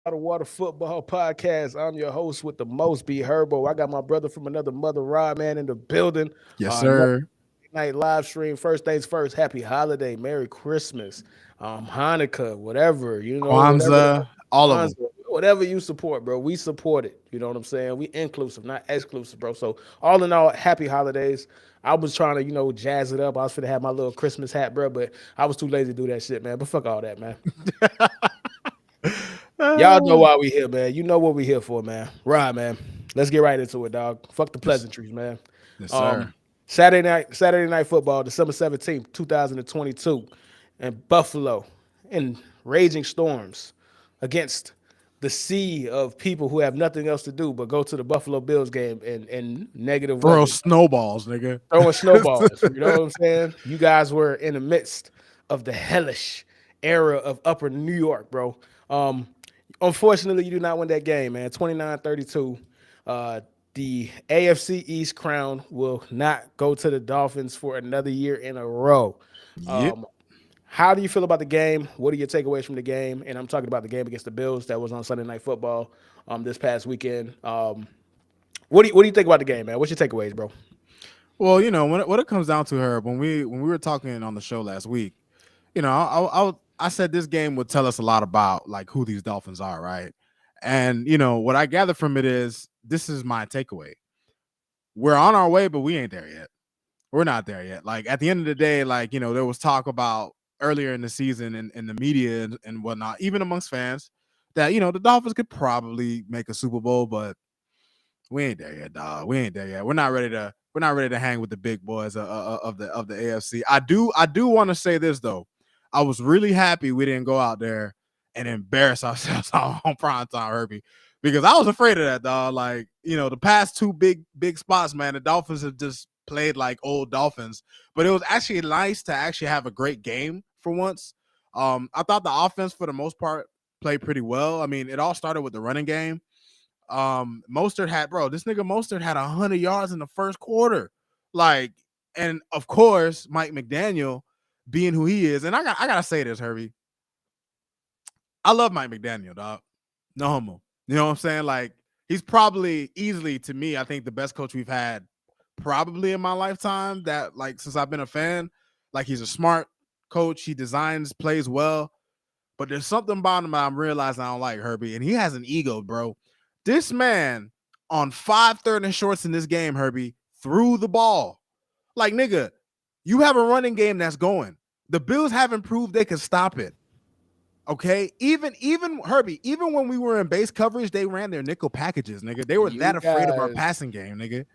Out of Water Football Podcast. I'm your host with the most, B.Herbo. I got my brother from another mother, Rodman, in the building. Yes, Another sir. night live stream. First things first, happy holiday, Merry Christmas, Hanukkah, whatever, whatever Kwanzaa, all of them. Kwanzaa, whatever you support, bro. We support it. You know what I'm saying? We inclusive, not exclusive, bro. So all in all, happy holidays. I was trying to, jazz it up. I was finna have my little Christmas hat, bro, but I was too lazy to do that shit, man. But fuck all that, man. Y'all know why we here, man. You know what we here for, man. Right, man. Let's get right into it, dog. Fuck the yes, pleasantries, man. yes, Um, sir. Saturday night football, December 17th, 2022, in Buffalo, in raging storms against the sea of people who have nothing else to do but go to the Buffalo Bills game in negative Throw weather, snowballs, nigga. throwing snowballs. You know what I'm saying? You guys were in the midst of the hellish era of Upper New York, bro. Um, Unfortunately, you do not win that game, man. 29-32. The AFC East crown will not go to the Dolphins for another year in a row. Yep. Um, how do you feel about the game? What are your takeaways from the game? And I'm talking about the game against the Bills that was on Sunday Night Football this past weekend. What do you think about the game, man? What's your takeaways, bro? Well, when it comes down to her, when we were talking on the show last week, I said this game would tell us a lot about like who these Dolphins are, right? And what I gather from it is this is my takeaway. We're on our way, but we ain't there yet. We're not there yet. Like at the end of the day, like there was talk about earlier in the season and in the media and whatnot, even amongst fans, that the Dolphins could probably make a Super Bowl, but we ain't there yet, dog. We ain't there yet. We're not ready to hang with the big boys of the AFC. I do want to say this though. I was really happy we didn't go out there and embarrass ourselves on primetime, Herbie, because I was afraid of that, dog. Like the past two big spots, man. The Dolphins have just played like old Dolphins, but it was actually nice to actually have a great game for once. I thought the offense for the most part played pretty well. I mean, it all started with the running game. This nigga Mostert had 100 yards in the first quarter. Like, and of course, Mike McDaniel being who he is, and I gotta say this, Herbie. I love Mike McDaniel, dog. No homo. You know what I'm saying? Like, he's probably easily to me, I think the best coach we've had probably in my lifetime. That like since I've been a fan, like he's a smart coach. He designs plays well, but there's something about him I'm realizing I don't like, Herbie, and he has an ego, bro. This man on 5 and shorts in this game, Herbie, threw the ball. Like, nigga, you have a running game that's going. The Bills haven't proved they can stop it. Okay? Even Herbie, even when we were in base coverage, they ran their nickel packages, nigga. They were You that afraid of our guys passing game, nigga.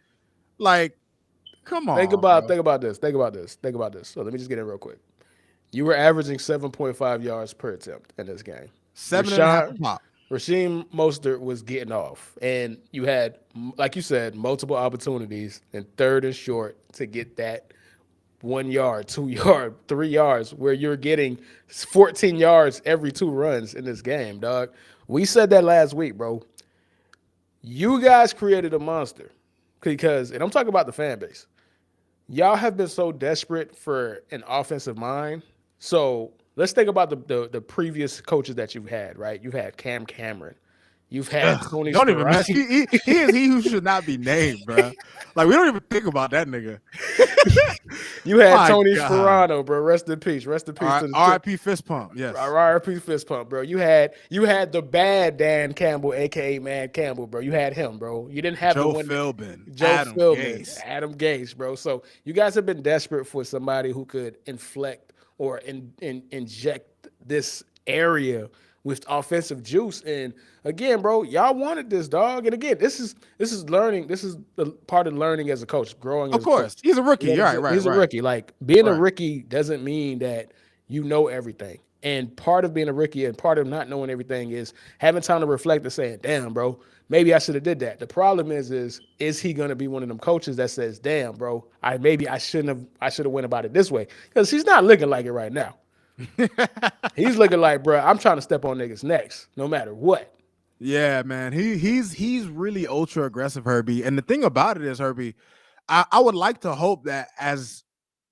Like, come think on, about bro. think about this. Think about this. Think about this. So let me just get in real quick. You were averaging 7.5 yards per attempt in this game. Seven and a half a Rashawn pop. Rasheem Mostert was getting off, and you had, like you said, multiple opportunities in third and short to get that 1 yard, 2 yard, 3 yards, where you're getting 14 yards every two runs in this game, dog. We said that last week, bro. You guys created a monster because, and I'm talking about the fan base. Y'all have been so desperate for an offensive mind. So let's think about the previous coaches that you've had, right? You've had Cam Cameron. You've had Ugh, Tony don't even mess. Sperani. He is he who should not be named, bro. Like, we don't even think about that nigga. You had My Tony God. Sperano, bro. Rest in peace. Rest in peace to the R.I.P. fist pump. Yes. RP fist pump, bro. You had the bad Dan Campbell, aka Man Campbell, bro. You had him, bro. You didn't have the Joe one Philbin, Joe Adam Philbin, Gase. Adam Gase, bro. So you guys have been desperate for somebody who could inflect or inject this area with offensive juice. And again, bro, y'all wanted this, dog. And again, this is learning. This is the part of learning as a coach, growing Of as a coach. course, he's a You rookie. know what I'm You're right, saying? right, He's a right, rookie. Like being a right. rookie doesn't mean that you know everything. And part of being a rookie and part of not knowing everything is having time to reflect and saying, "Damn, bro, maybe I should have did that." The problem is he going to be one of them coaches that says, "Damn, bro, I should have went about it this way," because he's not looking like it right now. He's looking like, bro, I'm trying to step on niggas next, no matter what. Yeah, man. He's really ultra aggressive, Herbie. And the thing about it is, Herbie, I would like to hope that as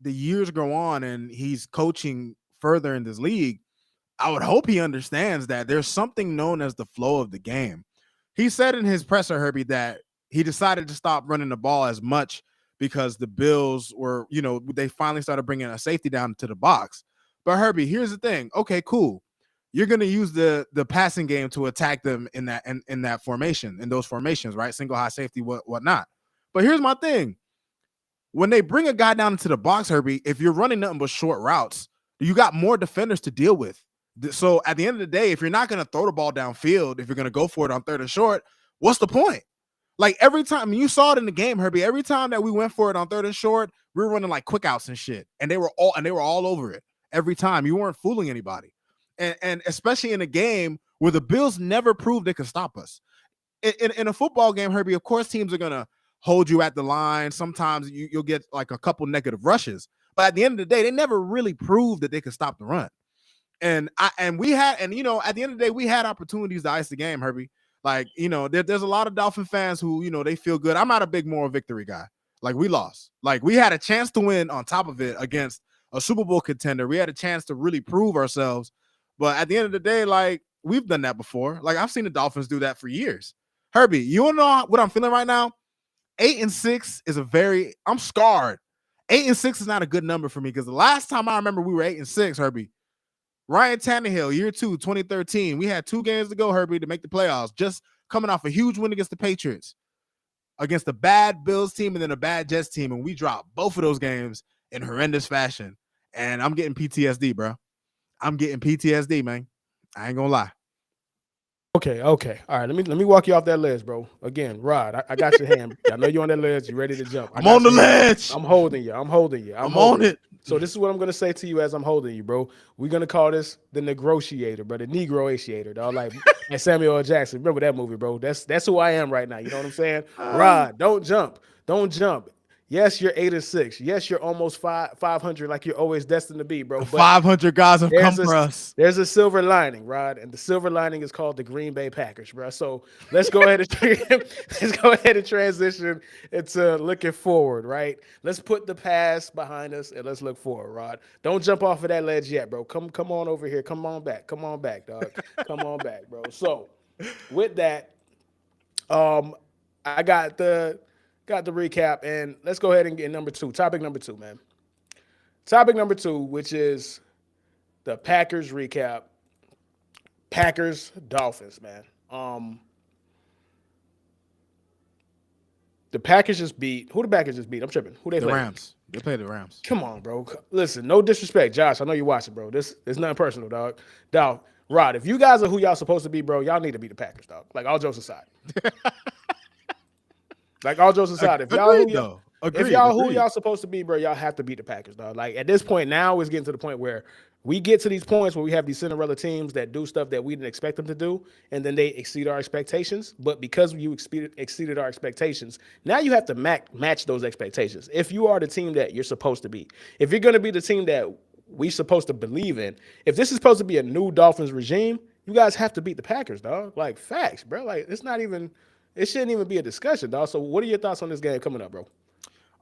the years go on and he's coaching further in this league, I would hope he understands that there's something known as the flow of the game. He said in his presser, Herbie, that he decided to stop running the ball as much because the Bills were, they finally started bringing a safety down to the box. But Herbie, here's the thing. Okay, cool. You're going to use the passing game to attack them in that formation, in those formations, right? Single high safety, whatnot. But here's my thing. When they bring a guy down into the box, Herbie, if you're running nothing but short routes, you got more defenders to deal with. So at the end of the day, if you're not going to throw the ball downfield, if you're going to go for it on third and short, what's the point? Like every time, you saw it in the game, Herbie, every time that we went for it on third and short, we were running like quick outs and shit. And they were all over it every time. You weren't fooling anybody. And especially in a game where the Bills never proved they could stop us. In a football game, Herbie, of course, teams are going to hold you at the line. Sometimes you'll get like a couple negative rushes. But at the end of the day, they never really proved that they could stop the run. And at the end of the day, we had opportunities to ice the game, Herbie. Like, there's a lot of Dolphin fans who, they feel good. I'm not a big moral victory guy. Like, we lost. Like, we had a chance to win on top of it against a Super Bowl contender. We had a chance to really prove ourselves. But at the end of the day, like, we've done that before. Like, I've seen the Dolphins do that for years. Herbie, you want to know what I'm feeling right now? 8-6 is I'm scarred. 8-6 is not a good number for me because the last time I remember we were 8-6, Herbie, Ryan Tannehill, year 2, 2013. We had 2 games to go, Herbie, to make the playoffs. Just coming off a huge win against the Patriots, against a bad Bills team and then a bad Jets team, and we dropped both of those games in horrendous fashion. And I'm getting PTSD, bro. I'm getting PTSD, man. I ain't gonna lie. Okay. All right. Let me walk you off that ledge, bro. Again, Rod, I got your hand. I know you're on that ledge. You ready to jump? I'm on the ledge. I'm holding you. I'm on it. So this is what I'm gonna say to you as I'm holding you, bro. We're gonna call this the negotiator, bro, the Negroatiator, dog. Like Samuel L. Jackson. Remember that movie, bro? That's who I am right now. You know what I'm saying? Rod, don't jump. Don't jump. Yes, you're 8-6. Yes, you're almost 500, like you're always destined to be, bro. But 500 guys have come for us. There's a silver lining, Rod, and the silver lining is called the Green Bay Packers, bro. So let's go ahead and transition into looking forward, right? Let's put the past behind us and let's look forward, Rod. Don't jump off of that ledge yet, bro. Come on over here. Come on back, dog. Come on back, bro. So with that, I got the recap, and let's go ahead and get topic number 2, man. Topic number 2, which is the Packers recap. Packers Dolphins, man. The Packers just beat. Who the Packers just beat? I'm tripping. Who they The played? Rams. They played the Rams. Come on, bro. Listen, no disrespect, Josh. I know you're watching, bro. It's nothing personal, dog. Dog, Rod, if you guys are who y'all supposed to be, bro, y'all need to beat the Packers, dog. Like, all jokes aside. Like, all jokes aside, if y'all who y'all supposed to be, bro, y'all have to beat the Packers, dog. Like, at this point now, it's getting to the point where we get to these points where we have these Cinderella teams that do stuff that we didn't expect them to do, and then they exceed our expectations. But because you exceeded our expectations, now you have to match those expectations. If you are the team that you're supposed to be, if you're going to be the team that we're supposed to believe in, if this is supposed to be a new Dolphins regime, you guys have to beat the Packers, dog. Like, facts, bro. Like, it shouldn't even be a discussion, dog. So what are your thoughts on this game coming up, bro?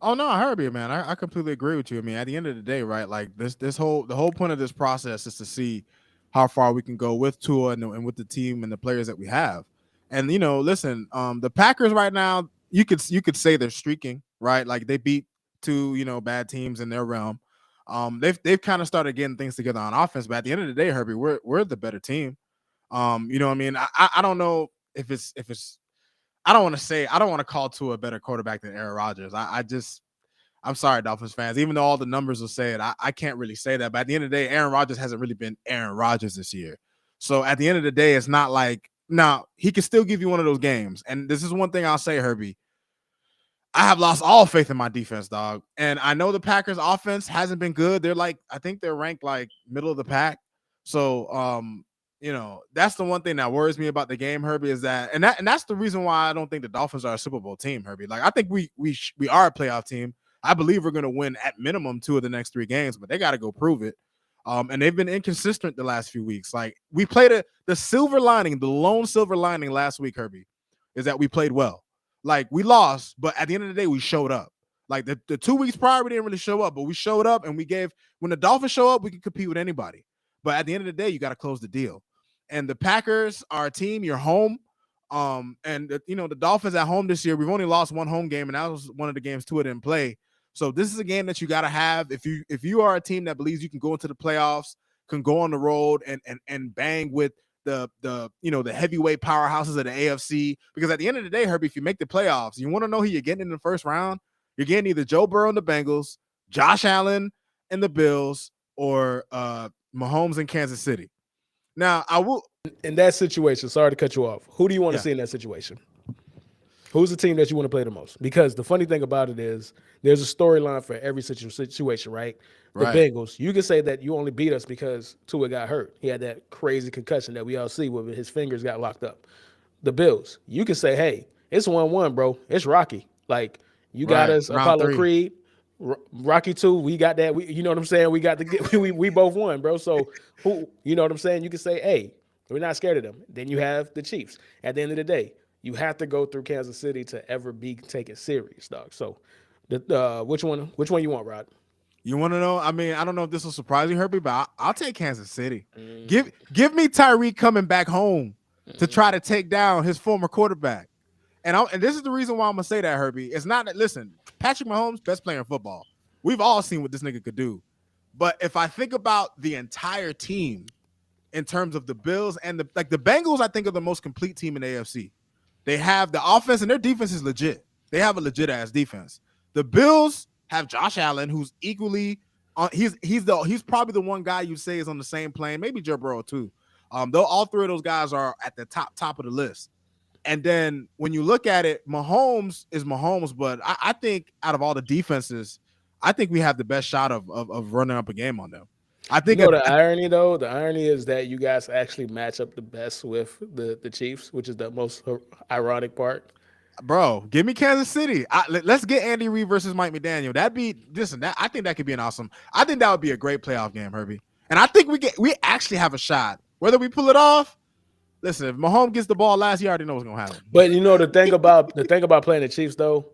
Oh no, Herbie, man, I completely agree with you. I mean, at the end of the day, right? Like the whole point of this process is to see how far we can go with Tua and with the team and the players that we have. And listen, the Packers right now, you could say they're streaking, right? Like they beat 2 bad teams in their realm. They've kind of started getting things together on offense, but at the end of the day, Herbie, we're the better team. You know what I mean? I don't know if it's I don't want to call Tua a better quarterback than Aaron Rodgers. I'm sorry, Dolphins fans. Even though all the numbers will say it, I can't really say that. But at the end of the day, Aaron Rodgers hasn't really been Aaron Rodgers this year. So at the end of the day, it's not like now he can still give you one of those games. And this is one thing I'll say, Herbie. I have lost all faith in my defense, dog. And I know the Packers offense hasn't been good. I think they're ranked like middle of the pack. So that's the one thing that worries me about the game, Herbie, is that and that's the reason why I don't think the Dolphins are a Super Bowl team, Herbie. Like I think we are a playoff team. I believe we're going to win at minimum 2 of the next 3 games, but they got to go prove it. And they've been inconsistent the last few weeks. Like we played the silver lining, the lone silver lining last week, Herbie, is that we played well. Like we lost, but at the end of the day, we showed up. Like the 2 weeks prior, we didn't really show up, but we showed up and when the Dolphins show up, we can compete with anybody. But at the end of the day, you got to close the deal. And the Packers are a team. You're home. The Dolphins at home this year. We've only lost one home game, and that was one of the games Tua didn't play. So this is a game that you got to have if you are a team that believes you can go into the playoffs, can go on the road and bang with the heavyweight powerhouses of the AFC. Because at the end of the day, Herbie, if you make the playoffs, you want to know who you're getting in the first round. You're getting either Joe Burrow and the Bengals, Josh Allen and the Bills, or Mahomes in Kansas City. Now, I will In that situation, sorry to cut you off. Who do you want to yeah, see in that situation? Who's the team that you want to play the most? Because the funny thing about it is there's a storyline for every situation, right? The right. Bengals, you can say that you only beat us because Tua got hurt. He had that crazy concussion that we all see where his fingers got locked up. The Bills, you can say, hey, it's 1-1, bro. It's Rocky. Like, you got Right. us, Round Apollo 3. Creed, Rocky 2, we got that. You know what I'm saying? We got the we both won, bro. So you know what I'm saying? You can say, hey, we're not scared of them. Then you have the Chiefs. At the end of the day, you have to go through Kansas City to ever be taken serious, dog. So, which one you want, Rod? You want to know? I mean, I don't know if this will surprise you, Herbie, but I'll take Kansas City. Give me Tyreek coming back home to try to take down his former quarterback. And this is the reason why I'm gonna say that, Herbie. It's not that. Listen, Patrick Mahomes, best player in football. We've all seen what this nigga could do. But if I think about the entire team in terms of the Bills and the Bengals, I think are the most complete team in the AFC. They have the offense and their defense is legit. They have a legit ass defense. The Bills have Josh Allen, who's equally he's probably the one guy you say is on the same plane. Maybe Joe Burrow too. Though all three of those guys are at the top of the list. And then when you look at it, Mahomes is Mahomes, but I think out of all the defenses, I think we have the best shot of running up a game on them. I think The irony though, the irony is that you guys actually match up the best with the Chiefs, which is the most ironic part. bro, give me Kansas City. Let's get Andy Reid versus Mike McDaniel. I think that could be an awesome. I think that would be a great playoff game, Herbie. And I think we actually have a shot. Whether we pull it off, listen, if Mahomes gets the ball last, you already know what's gonna happen. But the thing about playing the Chiefs though,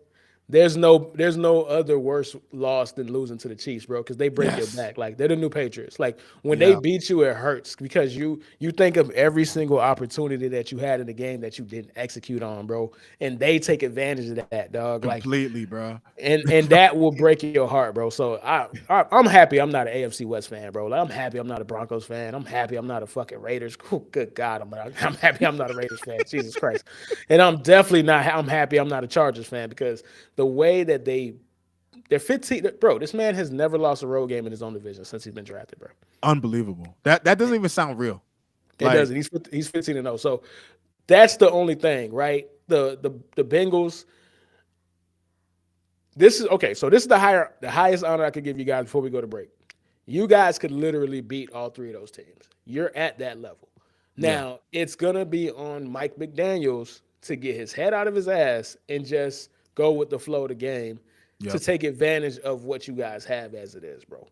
there's no other worse loss than losing to the Chiefs, bro, because they break your back. Like they're the new Patriots. Like when they Yeah, beat you, it hurts because you think of every single opportunity that you had in the game that you didn't execute on, bro, and they take advantage of that, dog. Like completely, bro. and that will break your heart, bro. So I'm happy I'm not an AFC West fan, bro. Like, I'm happy I'm not a Broncos fan. I'm happy I'm not a fucking Raiders. Good God, I'm happy I'm not a Raiders fan. Jesus Christ, and I'm definitely not. I'm happy I'm not a Chargers fan because the way that they're 15, bro. This man has never lost a road game in his own division since he's been drafted, bro. Unbelievable. That doesn't even sound real. It doesn't. He's 15-0. So that's the only thing, right? The Bengals. This is okay. So this is the highest honor I could give you guys before we go to break. You guys could literally beat all three of those teams. You're at that level. Now it's gonna be on Mike McDaniel's to get his head out of his ass and just go with the flow of the game to take advantage of what you guys have as it is, bro.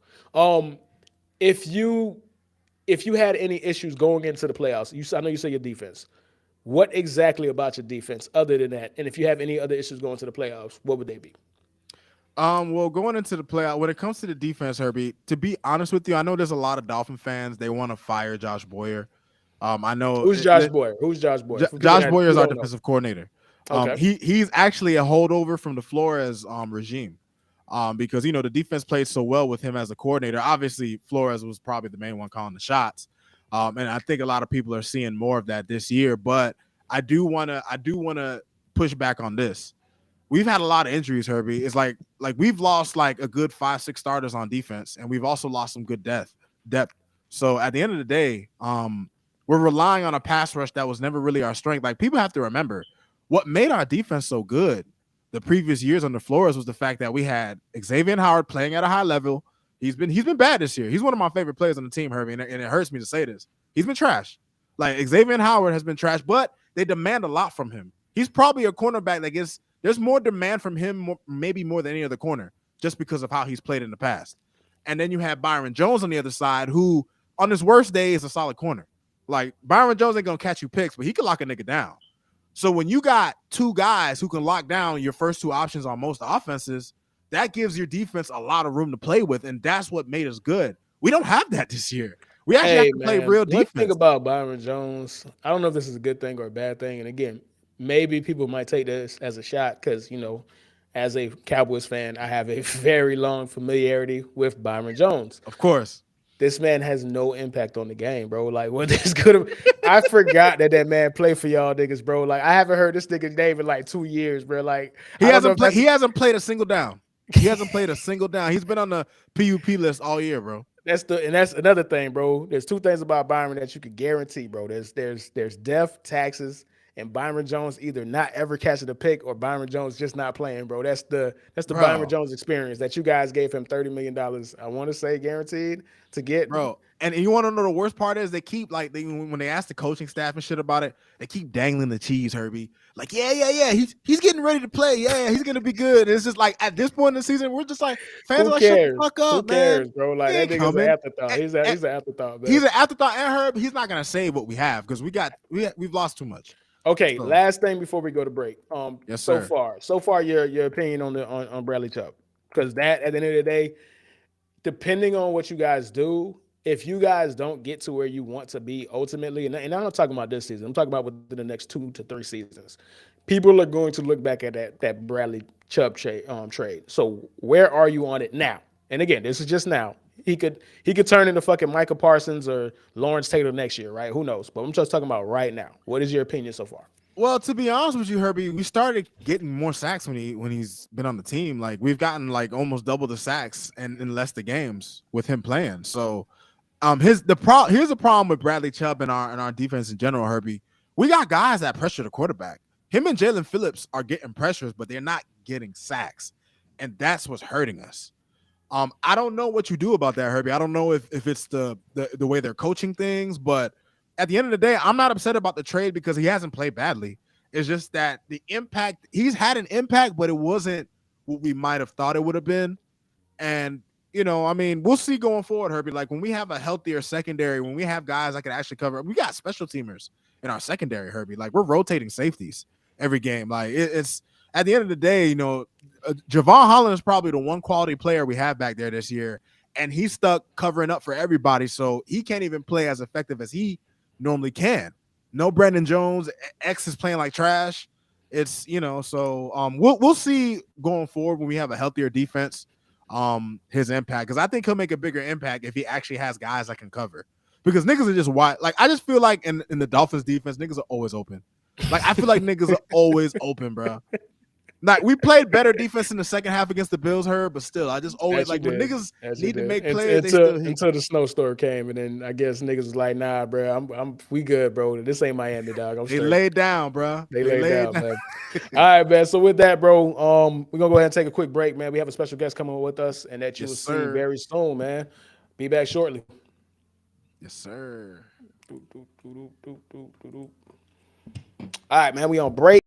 If you had any issues going into the playoffs, I know you say your defense. What exactly about your defense, other than that? And if you have any other issues going to the playoffs, what would they be? Well, going into the playoff, when it comes to the defense, Herbie, to be honest with you, I know there's a lot of Dolphin fans. They want to fire Josh Boyer. I know Who's Josh Boyer? Who's Josh Boyer? Josh Boyer is our defensive coordinator. Okay. He's actually a holdover from the Flores regime. Because the defense played so well with him as a coordinator. Obviously, Flores was probably the main one calling the shots. And I think a lot of people are seeing more of that this year. But I do wanna push back on this. We've had a lot of injuries, Herbie. It's like we've lost like a good 5-6 starters on defense, and we've also lost some good depth. So at the end of the day, we're relying on a pass rush that was never really our strength. Like, people have to remember what made our defense so good the previous years under Flores was the fact that we had Xavier Howard playing at a high level. He's been bad this year. He's one of my favorite players on the team, Herbie, and it hurts me to say this. He's been trash. Like, Xavier Howard has been trash, but they demand a lot from him. He's probably a cornerback that gets there's more demand from him, maybe more than any other corner, just because of how he's played in the past. And then you have Byron Jones on the other side, who on his worst day is a solid corner. Like, Byron Jones ain't gonna catch you picks, but he can lock a nigga down. So when you got two guys who can lock down your first two options on most offenses, that gives your defense a lot of room to play with, and that's what made us good. We don't have that this year. We actually have Hey to play man, real one thing defense. about Byron Jones, I don't know if this is a good thing or a bad thing. And again, maybe people might take this as a shot because as a Cowboys fan, I have a very long familiarity with Byron Jones. Of course, This man has no impact on the game, bro. Like what this could have, I forgot that man played for y'all niggas, bro. Like I haven't heard this nigga's name in like 2 years, bro. Like he I don't know hasn't if played. that's He hasn't played a single down. He hasn't played a single down. He's been on the PUP list all year, bro. that's another thing, bro. There's two things about Byron that you could guarantee, bro. There's death, taxes, and Byron Jones either not ever catching a pick or Byron Jones just not playing, bro. That's the Byron Bro, Jones experience that you guys gave him $30 million. I want to say guaranteed to get. bro. And you want to know the worst part is they keep like when they ask the coaching staff and shit about it, they keep dangling the cheese, Herbie. Like, yeah. He's getting ready to play. Yeah, he's gonna be good. It's just like at this point in the season, we're just like fans Who are like, shut the cares? fuck Who up, man. cares, bro? He Like that ain't nigga's an coming. afterthought. And, He's an afterthought, man. he's an afterthought. And Herb, he's not gonna say what we have because we've lost too much. Okay, So last thing before we go to break. yes, So sir. far, your opinion on Bradley Chubb, because that at the end of the day, depending on what you guys do, if you guys don't get to where you want to be ultimately, and I'm not talking about this season, I'm talking about within the next 2 to 3 seasons, people are going to look back at that Bradley Chubb trade. So where are you on it now? And again, this is just now. He could turn into fucking Michael Parsons or Lawrence Taylor next year, right? Who knows? But I'm just talking about right now. What is your opinion so far? Well, to be honest with you, Herbie, we started getting more sacks when he's been on the team. Like we've gotten like almost double the sacks and in less the games with him playing. So here's the problem with Bradley Chubb and our defense in general, Herbie. We got guys that pressure the quarterback. Him and Jalen Phillips are getting pressures, but they're not getting sacks, and that's what's hurting us. I don't know what you do about that, Herbie. I don't know if it's the way they're coaching things, but at the end of the day, I'm not upset about the trade because he hasn't played badly. It's just that the impact he's had an impact, but it wasn't what we might have thought it would have been. And I mean, we'll see going forward, Herbie. Like when we have a healthier secondary, when we have guys that can actually cover, we got special teamers in our secondary, Herbie. Like we're rotating safeties every game. Like it's at the end of the day, Javon Holland is probably the one quality player we have back there this year, and he's stuck covering up for everybody, so he can't even play as effective as he normally can. No Brandon Jones, X is playing like trash. It's so we'll see going forward when we have a healthier defense, his impact, because I think he'll make a bigger impact if he actually has guys that can cover. Because niggas are just wide. Like I just feel like in the Dolphins defense, niggas are always open. Like I feel like niggas are always open, bro. Like we played better defense in the second half against the Bills, but still, I just always As you like when did, niggas as you need to did, make plays, they until still hit. until the snowstorm came, and then I guess niggas was like, "Nah, bro, we good, bro. This ain't Miami, dog. I'm They straight." laid down, bro. They They laid laid down, down. man. All right, man. So with that, bro, we're gonna go ahead and take a quick break, man. We have a special guest coming with us, and that you Yes, will see sir. very soon, man. Be back shortly. Yes, sir. All right, man. We on break.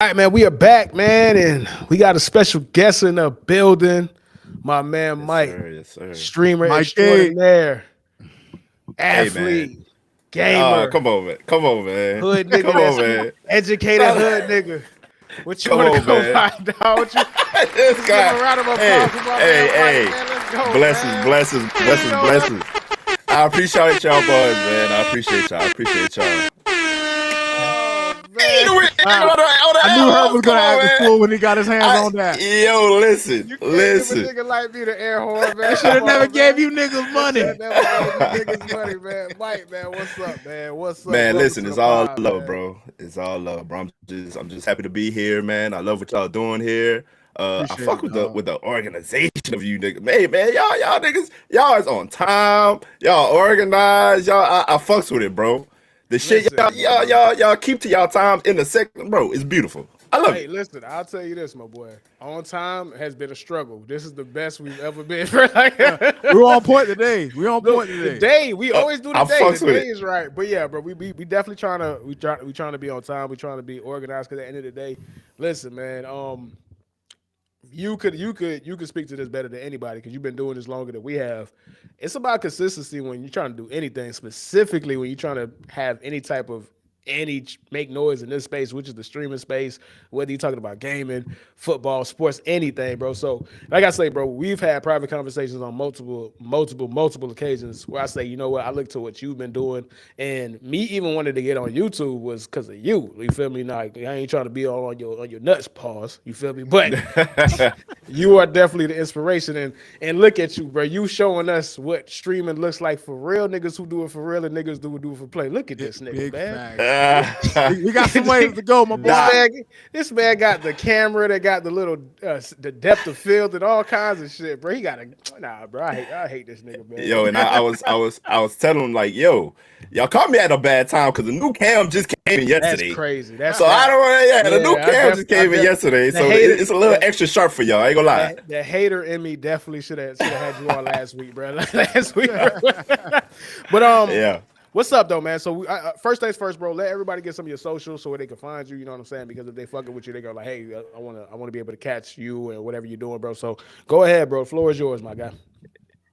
All right, man, we are back, man, and we got a special guest in the building. My man Yes, Mike, sir. Yes, sir. streamer Mike K. extraordinaire, Hey, man. athlete, gamer, Come on, man. Come on, man. hood nigga Come on, that's man. educated Stop. hood nigga. What you Come want to on, go man. by, dog? What you? This Let's give guy. a round of Hey, applause for my hey, man Mike, hey. man. Let's go, Blessings, man. blessings, blessings, Yo, blessings. I appreciate y'all boys, man. I appreciate y'all. I appreciate y'all. oh Hey, man, I knew Herb was come gonna on, act the man. fool when he got his hands on that. Yo, listen, you can't give a listen. nigga like me the air horn, man. I should have Come never on, gave man. you niggas money. Should never gave you niggas money, man. Mike, man, what's up, man? What's up? Man, Welcome listen, to the it's all pod, love, man. bro. It's all love, bro. I'm just happy to be here, man. I love what y'all doing here. I Appreciate fuck it, dog. with the organization of you niggas. Hey, man, y'all niggas, y'all is on time. Y'all organized. I fucks with it, bro. The shit Listen, y'all keep to y'all times in the second, bro. It's beautiful. I love hey, it. listen, I'll tell you this, my boy. On time has been a struggle. This is the best we've ever been. Like, We're on point today. We're on point look, the today. day we always do the I day. The fucks with day it. is right, but yeah, bro, we definitely trying to be on time. We trying to be organized because at the end of the day, listen, man. You could speak to this better than anybody because you've been doing this longer than we have. It's about consistency when you're trying to do anything, specifically when you're trying to have any type of make noise in this space, which is the streaming space, whether you're talking about gaming, football, sports, anything, bro. So, like I say, bro, we've had private conversations on multiple occasions where I say, you know what, I look to what you've been doing, and me even wanted to get on YouTube was because of you. You feel me? Like I ain't trying to be all on your nuts, pause. You feel me? But you are definitely the inspiration, and look at you, bro. You showing us what streaming looks like for real niggas who do it for real and niggas who do it for play. Look at this nigga, Big man. facts. We got some ways to go, my boy. Nah. This man got the camera, that got the little the depth of field and all kinds of shit, bro. He got a bro. I hate this nigga, man. Yo, and I was telling him like, yo, y'all caught me at a bad time because the new cam just came in That's yesterday. crazy. That's So I don't want yeah. the new cam just came in yesterday. So it's a little extra sharp for y'all. I ain't gonna lie. The hater in me definitely should have had you on last week, bro. Last week, bro. But Yeah. what's up though, man? So first things first, bro. Let everybody get some of your socials so where they can find you. You know what I'm saying? Because if they fucking with you, they go like, hey, I wanna be able to catch you and whatever you're doing, bro. So go ahead, bro. The floor is yours, my guy.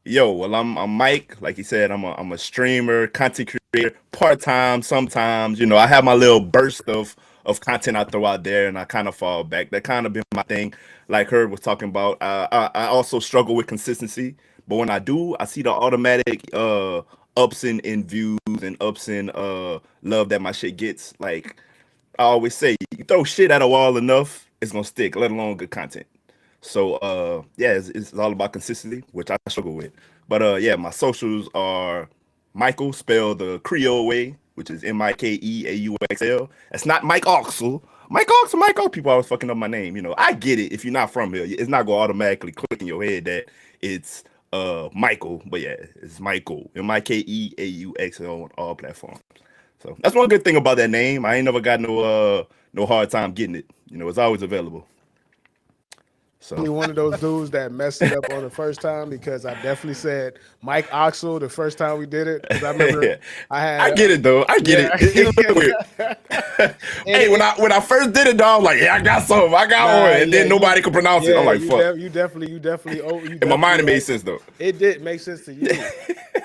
Yo, well, I'm Mike. Like you said, I'm a streamer, content creator, part time. Sometimes, I have my little burst of content I throw out there, and I kind of fall back. That kind of been my thing. Like Herb was talking about, I also struggle with consistency. But when I do, I see the automatic ups in views and ups in love that my shit gets. Like I always say, you throw shit at a wall enough, it's gonna stick. Let alone good content. So yeah, it's all about consistency, which I struggle with. But yeah, my socials are Mikeauxl, spelled the Creole way, which is Mikeauxl. It's not Mikeauxl. Mikeauxl. People always fucking up my name. I get it. If you're not from here, it's not gonna automatically click in your head that it's Michael. But yeah, it's Mikeauxl. Mikeauxl on all platforms. So that's one good thing about that name. I ain't never got no hard time getting it. It's always available. So Definitely one of those dudes that messed it up on the first time because I definitely said Mikeauxl the first time we did it because I remember I I had get it though. I get yeah. it. It's a little weird. Hey, when I first did it, dog, I'm like, yeah, I got some. I got one, and then nobody could pronounce it. I'm like, fuck. You definitely. In my mind, it made sense though. It did make sense to you.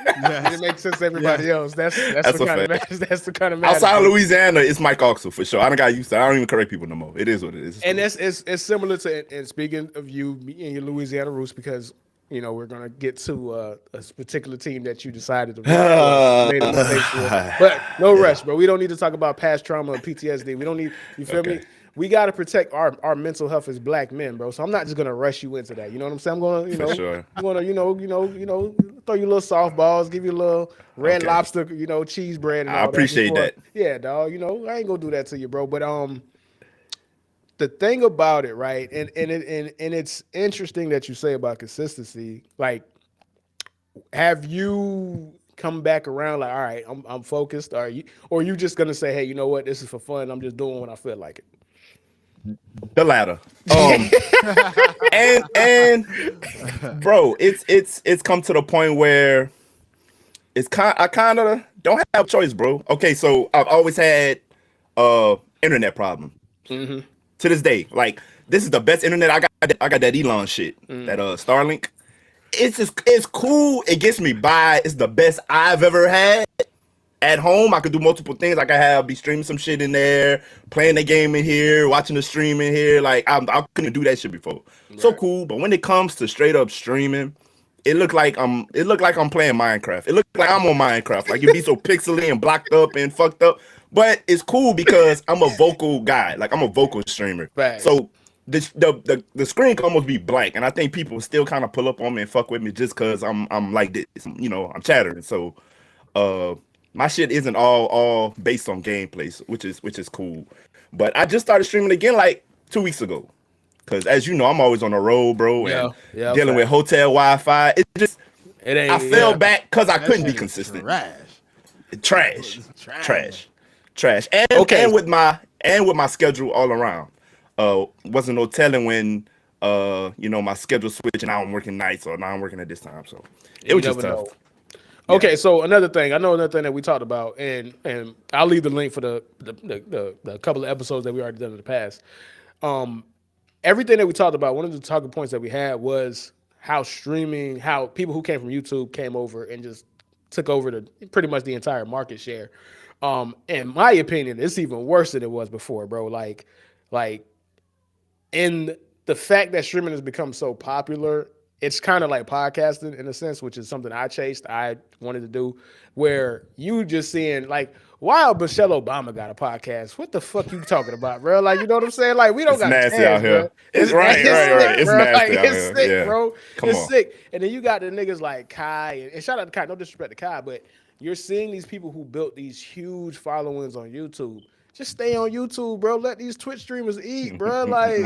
It didn't make sense to everybody else. That's That's the a kind of fact. that's the kind of matter. Outside of Louisiana, it's Mikeauxl for sure. I don't got used to it. I don't even correct people no more. It is what it is. And it's similar to, and speaking of you and your Louisiana roots, because we're gonna get to a particular team that you decided to made a mistake for. But no rush, bro. We don't need to talk about past trauma and PTSD. We don't need. You feel me? We got to protect our mental health as black men, bro. So I'm not just gonna rush you into that. You know what I'm saying? I'm gonna, For sure. I'm gonna, throw you little softballs, give you a little red lobster, cheese bread, and all I appreciate before, that. Yeah, dog. I ain't gonna do that to you, bro. But the thing about it, right? And it's interesting that you say about consistency. Like, have you come back around? Like, all right, I'm focused. Or you just gonna say, hey, you know what? This is for fun. I'm just doing when I feel like it. The latter. And bro, it's come to the point where I kind of don't have a choice, bro. Okay, so I've always had internet problem. Mm-hmm. to this day. Like this is the best internet. I got that Elon shit, that Starlink. It's cool. It gets me by. It's the best I've ever had. At home, I could do multiple things. I could be streaming some shit in there, playing the game in here, watching the stream in here. Like I couldn't do that shit before. Right. So cool. But when it comes to straight up streaming, it looked like I'm playing Minecraft. It looked like I'm on Minecraft. Like it'd be so pixely and blocked up and fucked up. But it's cool because I'm a vocal guy. Like I'm a vocal streamer. Right. So the screen can almost be blank, and I think people still kind of pull up on me and fuck with me just because I'm like this. You know, I'm chattering. So my shit isn't all based on gameplays, which is cool. But I just started streaming again like 2 weeks ago. Cause as you know, I'm always on the road, bro, and dealing with hotel Wi-Fi. I fell back because I couldn't be consistent. Trash. And with my schedule all around, wasn't no telling when my schedule switched and now I'm working nights or now I'm working at this time. So it was just tough. Okay, so another thing that we talked about, and I'll leave the link for the couple of episodes that we already done in the past. Everything that we talked about, one of the talking points that we had was how people who came from YouTube came over and just took over pretty much the entire market share. In my opinion, it's even worse than it was before, bro. Like in the fact that streaming has become so popular, it's kind of like podcasting in a sense, which is something I wanted to do, where you just seeing like, wow, Michelle Obama got a podcast. What the fuck you talking about, bro? Like, you know what I'm saying? Like, we don't got nasty out here. Bro. It's right. It's bro. nasty like, out it's here. sick, Yeah. bro. Come it's on. sick. And then you got the niggas like Kai, and shout out to Kai, no disrespect to Kai, but you're seeing these people who built these huge followings on YouTube. Just stay on YouTube, bro. Let these Twitch streamers eat, bro. Like you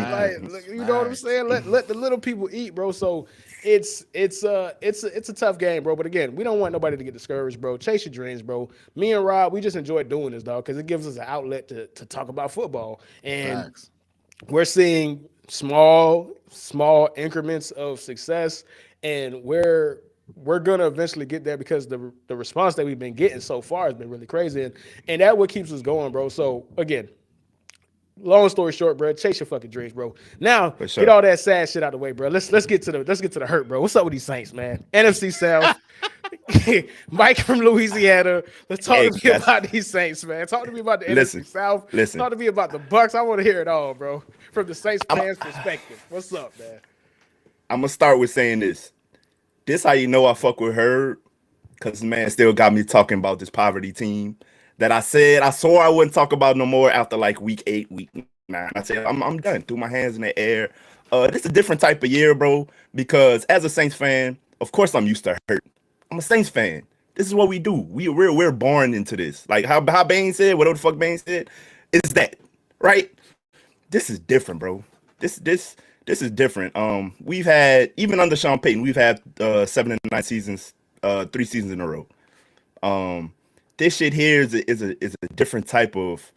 know what I'm saying? Let the little people eat, bro. So it's a tough game, bro. But again, we don't want nobody to get discouraged, bro. Chase your dreams, bro. Me and Rob, we just enjoy doing this, dog, because it gives us an outlet to talk about football. And we're seeing small increments of success, and we're gonna eventually get there because the response that we've been getting so far has been really crazy, and that's what keeps us going, bro. So again, long story short, bro, chase your fucking dreams, bro. Now get all that sad shit out of the way, bro. Let's get to the hurt, bro. What's up with these Saints, man? NFC South. Mike from Louisiana. Let's talk to me about these Saints, man. Talk to me about the NFC South. Talk to me about the Bucks. I want to hear it all, bro. From the Saints fans' perspective. What's up, man? I'm gonna start with saying this. This how you know I fuck with her, because man still got me talking about this poverty team that I swore I wouldn't talk about no more after like week 8, week 9. I said I'm done. Threw my hands in the air. This is a different type of year, bro, because as a Saints fan, of course I'm used to hurt. I'm a Saints fan. This is what we do. We're born into this. Like how Bane said, whatever the fuck Bane said, is that right? This is different, bro. This is different. We've had, even under Sean Payton, we've had 7 and 9 seasons, 3 seasons in a row. This shit here is a different type of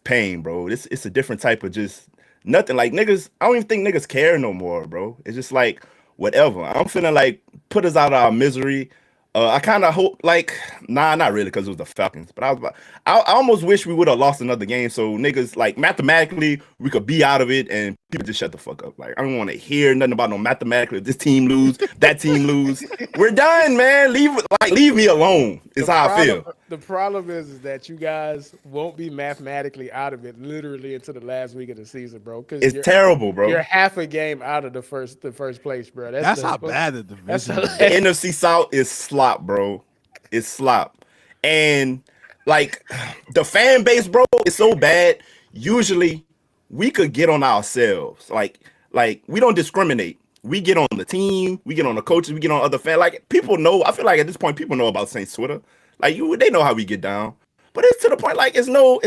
pain, bro. It's a different type of just nothing. Like niggas, I don't even think niggas care no more, bro. It's just like whatever. I'm finna like put us out of our misery. I kind of hope, like, not really, because it was the Falcons. But I almost wish we would have lost another game, so niggas, like, mathematically, we could be out of it, and people just shut the fuck up. Like, I don't want to hear nothing about no mathematically. If this team lose, that team lose. We're done, man. Leave me alone. Is how I feel. The problem is that you guys won't be mathematically out of it literally until the last week of the season, bro. It's terrible, bro. You're half a game out of the first place, bro. That's how bad the division is. The NFC South is slop, bro. It's slop. And like the fan base, bro, is so bad. Usually we could get on ourselves. Like we don't discriminate. We get on the team, we get on the coaches, we get on other fans. Like people know, I feel like at this point people know about Saints Twitter. Like they know how we get down. But it's to the point like it's no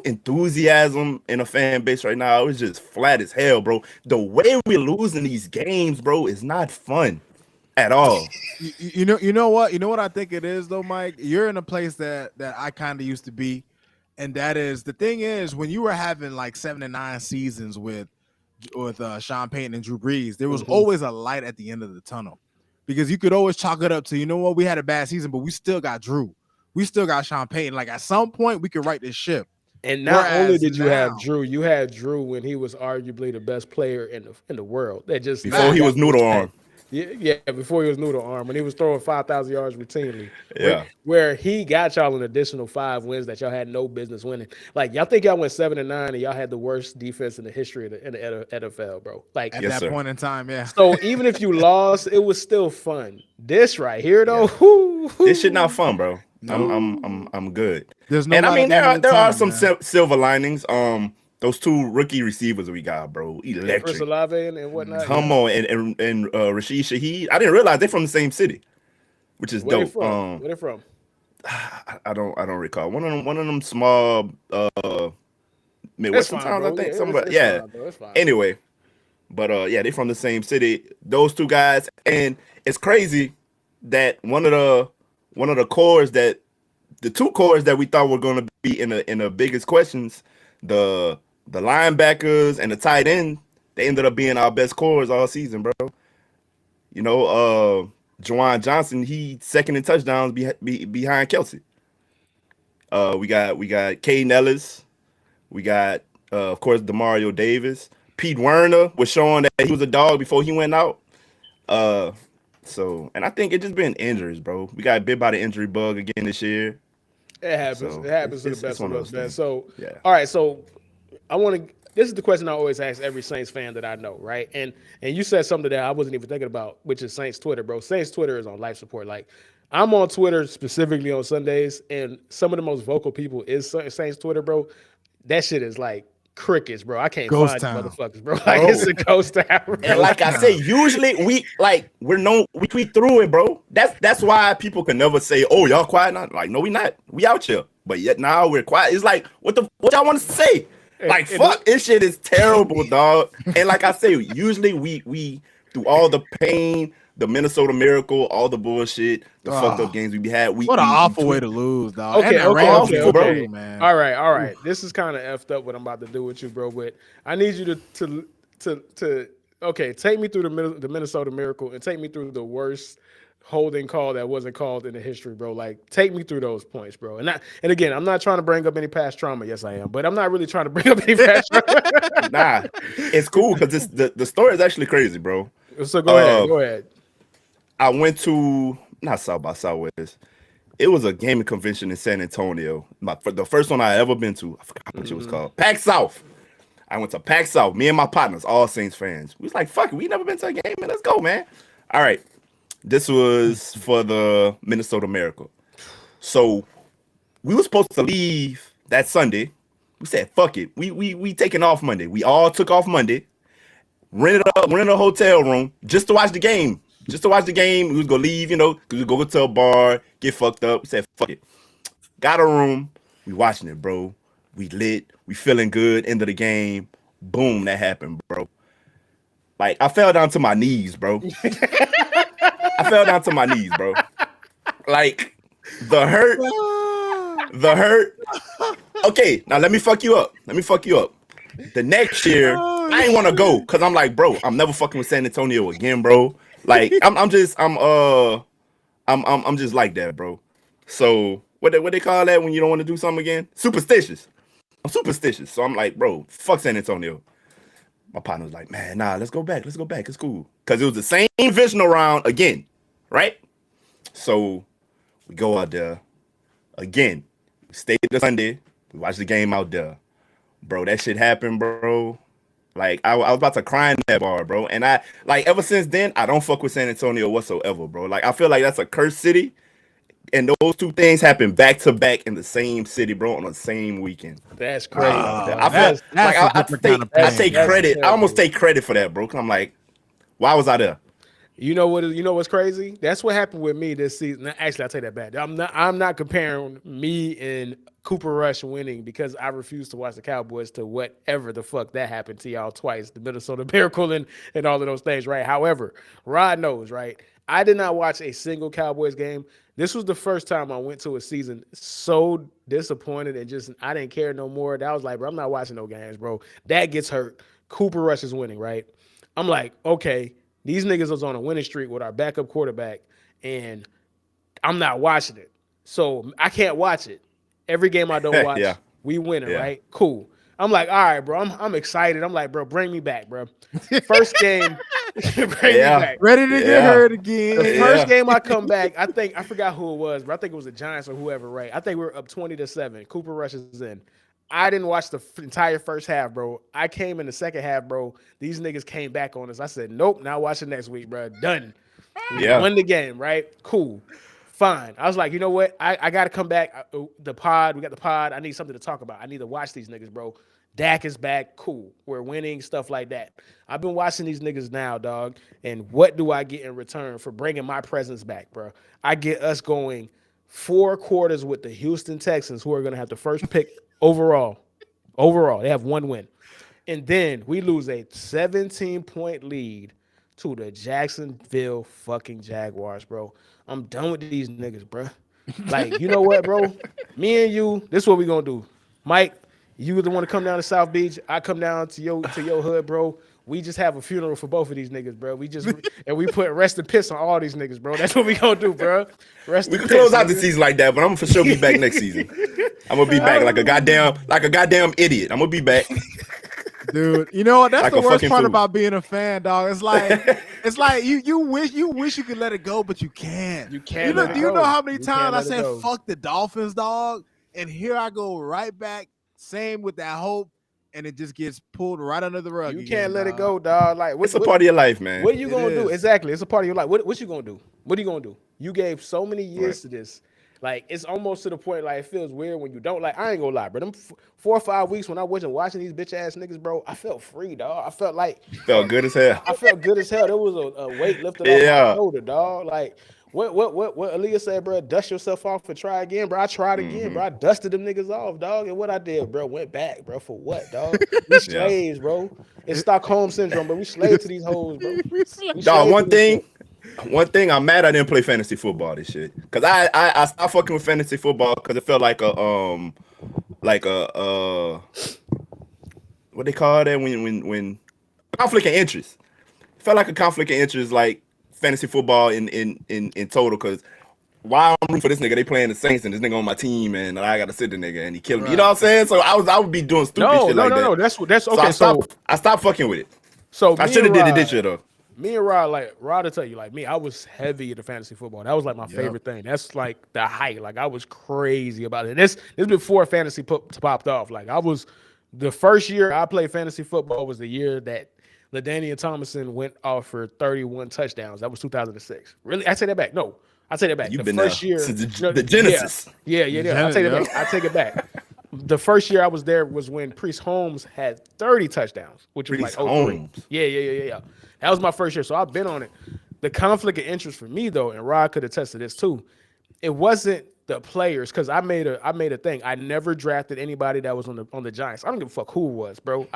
enthusiasm in a fan base right now. It's just flat as hell, bro. The way we're losing these games, bro, is not fun at all. You know what I think it is though, Mike. You're in a place that I kind of used to be, and that is the thing is when you were having like 7 and 9 seasons with Sean Payton and Drew Brees, there was always a light at the end of the tunnel, because you could always chalk it up to, you know what, we had a bad season, but we still got Drew, we still got Sean Payton. Like at some point we could right this ship. And not only Whereas did you have now, Drew, you had Drew when he was arguably the best player in the world. That just Before never he was got noodle arm. respect. Yeah, before he was noodle arm, when he was throwing 5,000 yards routinely, Yeah. where he got y'all an additional 5 wins that y'all had no business winning. Like y'all think y'all went 7-9 and y'all had the worst defense in the history of the NFL, bro. Like at Yes, that sir. point in time, yeah. so, even if you lost, it was still fun. This right here, though, Yeah. whoo, This shit not fun, bro. No. I'm good. There's no And I light mean, at the end of the there are tunnel, some man. silver linings. Those 2 rookie receivers we got, bro, yeah, Chris electric. Olave and whatnot. Come Yeah, on, and Rashid Shaheed. I didn't realize they're from the same city, which is where they dope. from? Where they from? I don't recall one of them small It's Midwestern fine, towns. I bro. Yeah, think it's, somewhere. it's Yeah. fine, bro. It's fine. Anyway, but yeah, they from the same city. Those 2 guys, and it's crazy that one of the cores that the 2 cores that we thought were going to be in the biggest questions, the linebackers and the tight end, they ended up being our best cores all season, bro. You know, Juwan Johnson, he second in touchdowns behind Kelsey. We got Caden Ellis. We got of course Demario Davis. Pete Werner was showing that he was a dog before he went out. Uh, and I think it just been injuries, bro. We got bit by the injury bug again this year. It happens. It So happens to the it's best one of of us, those man. things. So, Yeah. all right. So, I want to. This is the question I always ask every Saints fan that I know, right? And you said something that I wasn't even thinking about, which is Saints Twitter, bro. Saints Twitter is on life support. Like, I'm on Twitter specifically on Sundays, and some of the most vocal people is Saints Twitter, bro. That shit is like crickets, bro. I can't Ghost find you town. motherfuckers, bro. Like it's Bro. a ghost town, bro. And Ghost like I say, town. usually we're known we tweet through it, bro. That's why people can never say, "Oh, y'all quiet now." Like, no, we not. We out here, but yet now we're quiet. It's like, what y'all want to say? Like, And fuck, this shit is terrible, dog. And like I say, usually we through all the pain, the Minnesota Miracle, all the bullshit, the fucked up Oh, games we had. We what an we, we awful way tweet. to lose, dog. And Okay, that okay, Rams okay, game bro. too, okay. man. All right, all Oof. right. This is kind of effed up what I'm about to do with you, bro. But I need you to okay, take me through the Minnesota Miracle and take me through the worst holding call that wasn't called in the history, bro. Like, take me through those points, bro. And again, I'm not trying to bring up any past trauma. Yes, I am, but I'm not really trying to bring up any past trauma. Nah, it's cool because the story is actually crazy, bro. So go ahead, Uh, go ahead. I went to not South by Southwest. It was a gaming convention in San Antonio. The first one I ever been to. I forgot what it was called. PAX South. I went to PAX South. Me and my partners, all Saints fans. We was like, fuck it, we never been to a game, man. Let's go, man. All right. This was for the Minnesota Miracle. So we were supposed to leave that Sunday. We said, fuck it. We taking off Monday. We all took off Monday. Rented a hotel room just to watch the game. Just to watch the game. We was gonna leave, because we go to a bar, get fucked up. We said, fuck it. Got a room. We watching it, bro. We lit. We feeling good. End of the game. Boom, that happened, bro. Like, I fell down to my knees, bro. I fell down to my knees, bro. Like, the hurt. The hurt. Okay, now let me fuck you up. The next year, I ain't want to go because I'm like, bro, I'm never fucking with San Antonio again, bro. Like, I'm just like that, bro. So what they call that when you don't want to do something again? Superstitious. I'm superstitious. So I'm like, bro, fuck San Antonio. My partner was like, man, nah, let's go back. It's cool. Because it was the same divisional round again, right? So we go out there again. We stayed the Sunday. We watched the game out there. Bro, that shit happened, bro. Like, I was about to cry in that bar, bro. And ever since then, I don't fuck with San Antonio whatsoever, bro. Like, I feel like that's a cursed city. And those two things happen back to back in the same city, bro, on the same weekend. That's crazy. I feel That's like a different kind of I pain, take man. credit. I terrible. almost take credit for that, bro. Cause I'm like, why was I there? You know what? You know what's crazy? That's what happened with me this season. Actually, I take that back. I'm not comparing me and Cooper Rush winning because I refuse to watch the Cowboys to whatever the fuck that happened to y'all twice, the Minnesota Miracle and all of those things, right? However, Rod knows, right? I did not watch a single Cowboys game. This was the first time I went to a season so disappointed and just I didn't care no more. That was like, bro, I'm not watching no games, bro. That gets hurt. Cooper Rush is winning, right? I'm like, okay, these niggas was on a winning streak with our backup quarterback, and I'm not watching it. So I can't watch it. Every game I don't watch, Yeah. We winning, Yeah. right? Cool. I'm like, all right, bro. I'm excited. I'm like, bro, bring me back, bro. First game, bring me Yeah. back. Ready to get Yeah. hurt The again. first Yeah. game I come back, I forgot who it was, but I think it was the Giants or whoever, right? I think we were up 20-7. Cooper rushes in. I didn't watch the entire first half, bro. I came in the second half, bro. These niggas came back on us. I said, nope, now watch it next week, bro. Done. We Yeah. won the game, right? Cool. Fine. I was like, you know what? I got to come back. The pod, we got the pod. I need something to talk about. I need to watch these niggas, bro. Dak is back. Cool. We're winning, stuff like that. I've been watching these niggas now, dog. And what do I get in return for bringing my presence back, bro? I get us going 4 quarters with the Houston Texans, who are going to have the first pick overall. Overall, they have 1 win. And then we lose a 17-point lead to the Jacksonville fucking Jaguars, bro. I'm done with these niggas, bro. Like, you know what, bro? Me and you, this is what we gonna do. Mike, you the one to come down to South Beach. I come down to your hood, bro. We just have a funeral for both of these niggas, bro. We just and we put rest in piss on all these niggas, bro. That's what we gonna do, bro. Rest We in can piss, close out the nigga. season like that, but I'm gonna for sure be back next season. I'm gonna be back like a goddamn idiot. I'm gonna be back. Dude, you know what? That's Like the a worst fucking part fool. about being a fan, dog. It's like you wish you could let it go, but you can't. You can't know, let it do you go. know how many You times can't I let it said go. fuck the Dolphins, dog? And here I go right back, same with that hope, and it just gets pulled right under the rug. You again, can't let it dog. go, dog. Like It's a part of your life, man. What are you It gonna do? is. Exactly. It's a part of your life. What you gonna do? What are you gonna do? You gave so many years Right. to this. Like, it's almost to the point like it feels weird when you don't. Like, I ain't gonna lie, bro. Them 4 or 5 weeks when I wasn't watching these bitch ass niggas, bro, I felt free, dog. I felt like Felt good as hell. I felt good as hell. There was a weight lifted off my Yeah. shoulder, dog. Like what Aaliyah said, bro, dust yourself off and try again, bro. I tried again, bro. I dusted them niggas off, dog. And what I did, bro, went back, bro. For what, dog? We slaves, bro. It's Stockholm syndrome, but we slaves to these hoes, bro. We Dog, slaves one to this thing, shit. I'm mad I didn't play fantasy football this shit. Cause I stopped fucking with fantasy football because it felt like a what they call that when conflict of interest. It felt like a conflict of interest, like fantasy football in total. Cause why I'm rooting for this nigga? They playing the Saints and this nigga on my team, and I gotta sit the nigga and he killed me. You know what I'm saying? So I would be doing stupid shit like that. No. That's So okay. I stopped fucking with it. So I me should have and did it Rod- this year though. Me and Rod, like Rod will tell you, like me, I was heavy into fantasy football. That was like my favorite thing. That's like the height. Like I was crazy about it. And this before fantasy popped off. Like I was the first year I played fantasy football was the year that LaDainian Tomlinson went off for 31 touchdowns. That was 2006. Really, I take that back. No, I take that back. You've The been first there year, since no, the Genesis. Yeah. I take it Yep. back. I take it back. The first year I was there was when Priest Holmes had 30 touchdowns, which was Priest like 03. Holmes. Yeah. That was my first year. So I've been on it. The conflict of interest for me though, and Rod could attest to this too, it wasn't the players, because I made a thing. I never drafted anybody that was on the Giants. I don't give a fuck who it was, bro.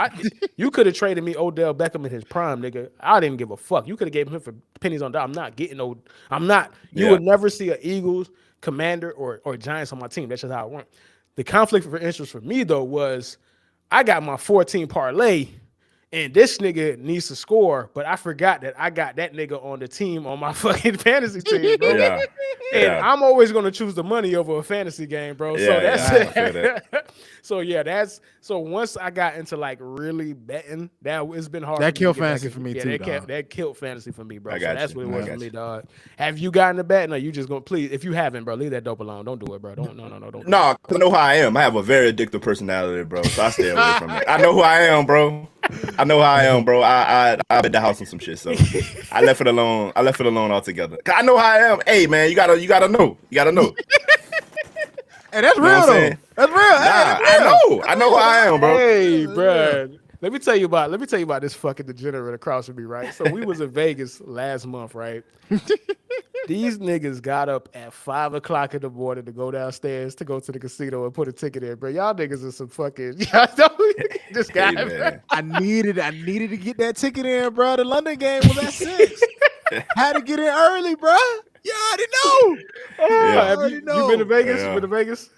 You could have traded me Odell Beckham in his prime, nigga. I didn't give a fuck. You could have gave him for pennies on dollar. I'm not getting no. I'm not. You Yeah. would never see an Eagles, Commander, or Giants on my team. That's just how it went. The conflict of interest for me though was I got my 14 parlay. And this nigga needs to score, but I forgot that I got that nigga on the team on my fucking fantasy team, bro. Yeah. And Yeah. I'm always gonna choose the money over a fantasy game, bro. So Yeah, that's yeah, I feel that. so once I got into like really betting, it's been hard. That for me to killed get back fantasy into- for me yeah, too, That, dog. that killed fantasy for me, bro. I So got that's you. what it I was got for me, you. dog. Have you gotten the bet? No, you just gonna please. If you haven't, bro, leave that dope alone. Don't do it, bro. Don't don't. Do it. No, 'cause I know how I am. I have a very addictive personality, bro. So I stay away from it. I know who I am, bro. I know how I am, bro. I bet the house on some shit. So I left it alone. I left it alone altogether. 'Cause I know how I am. Hey, man, you gotta know. You gotta know. Hey, that's You know real what I'm though. saying? That's real. Hey, Nah, that's I real. know. I know who I am, bro. Hey, bro. Let me tell you about this fucking degenerate across from me, right? So we was in Vegas last month, right? These niggas got up at 5 o'clock in the morning to go downstairs to go to the casino and put a ticket in, bro. Y'all niggas are some fucking this guy, Hey, bro. man. I needed to get that ticket in, bro. The London game was at 6. Had to get in early, bro. You already know. Yeah. Have already you know. been to Vegas? Yeah. Been to Vegas?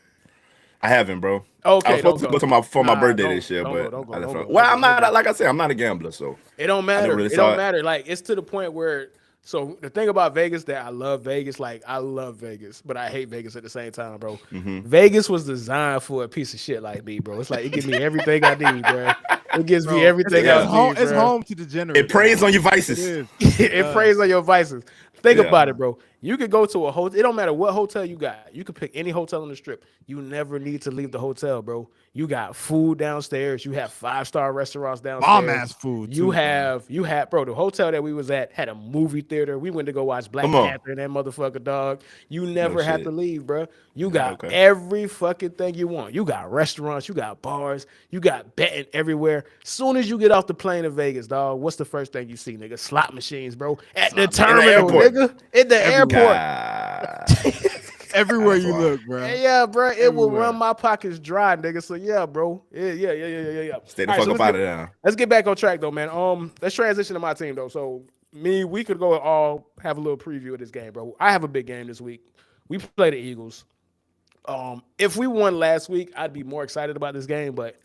I haven't, bro. Okay, I was supposed to don't go to my Nah, birthday don't- this year, don't but go, don't go, I left don't it. go, Well, don't I'm go, not. don't go. Like I said, I'm not a gambler, so It don't matter. really It saw don't it. matter. Like it's to the point where So the thing about Vegas that I love Vegas, like I love Vegas, but I hate Vegas at the same time, bro. Vegas was designed for a piece of shit like me, bro. It's like it gives me everything I need, bro. It gives me Bro, everything Yeah. I need, it's bro. home to degenerates. It preys bro. on your It vices. is. It preys on your vices. Think Yeah. about it, bro. You could go to a hotel. It don't matter what hotel you got. You could pick any hotel on the strip. You never need to leave the hotel, bro. You got food downstairs. You have 5-star restaurants downstairs. Bomb ass food. You too, have, bro. The hotel that we was at had a movie theater. We went to go watch Black Come on. Panther and that motherfucker, dog. You never have shit. to leave, bro. You got Okay. every fucking thing you want. You got restaurants. You got bars. You got betting everywhere. Soon as you get off the plane in Vegas, dog, what's the first thing you see, nigga? Slot machines, bro. At the terminal, airport. nigga. In the airport. God. Everywhere you That's look, bro. Yeah, bro. It will Everywhere. run my pockets dry, nigga. So yeah, bro. Yeah. Stay the All right, fuck so up let's out get- of there. Let's get back on track though, man. Let's transition to my team though. So we could go and all have a little preview of this game, bro. I have a big game this week. We play the Eagles. If we won last week, I'd be more excited about this game, but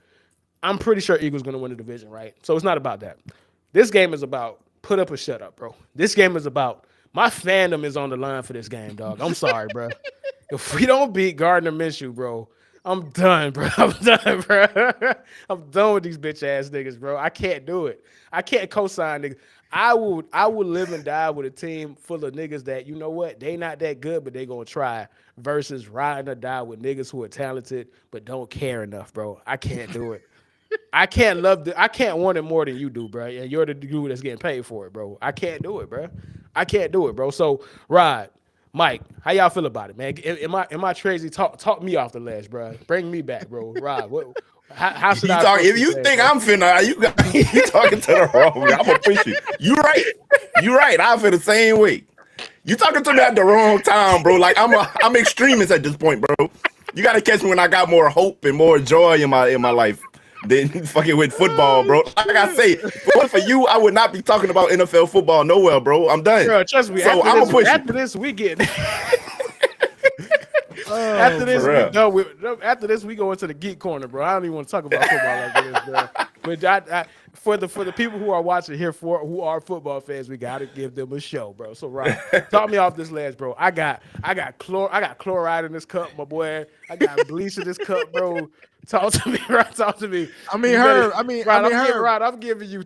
I'm pretty sure Eagles gonna win the division, right? So it's not about that. This game is about put up or shut up, bro. This game is about my fandom is on the line for this game, dog. I'm sorry, bro. If we don't beat Gardner Minshew, bro, I'm done, bro. I'm done, bro. I'm done with these bitch ass niggas, bro. I can't do it. I can't co-sign niggas. I would live and die with a team full of niggas that, you know what, they not that good, but they gonna try versus riding or die with niggas who are talented but don't care enough, bro. I can't do it. I can't want it more than you do, bro. And you're the dude that's getting paid for it, bro. I can't do it, bro. I can't do it, bro. So, Rod, Mike, how y'all feel about it, man? Am I crazy? Talk me off the ledge, bro. Bring me back, bro. Rod, how should I? If you think I'm finna, you talking to the wrong guy. I'm gonna push you. You right. I feel the same way. You talking to me at the wrong time, bro. Like I'm extremist at this point, bro. You gotta catch me when I got more hope and more joy in my life than fucking with football, bro. Like I say, if it was for you, I would not be talking about NFL football nowhere, bro. I'm done. Bro, trust me. So I'm gonna push after you. this, we get. After this, for we real. done with. After this, we go into the geek corner, bro. I don't even want to talk about football like this, bro. But for the people who are watching here who are football fans, we gotta give them a show, bro. So right, talk me off this ledge, bro. I got chloride in this cup, my boy. I got bleach in this cup, bro. Talk to me, right? Talk to me. I mean, You Herb. ready? I mean, Herb. Herb. Rod, I'm giving you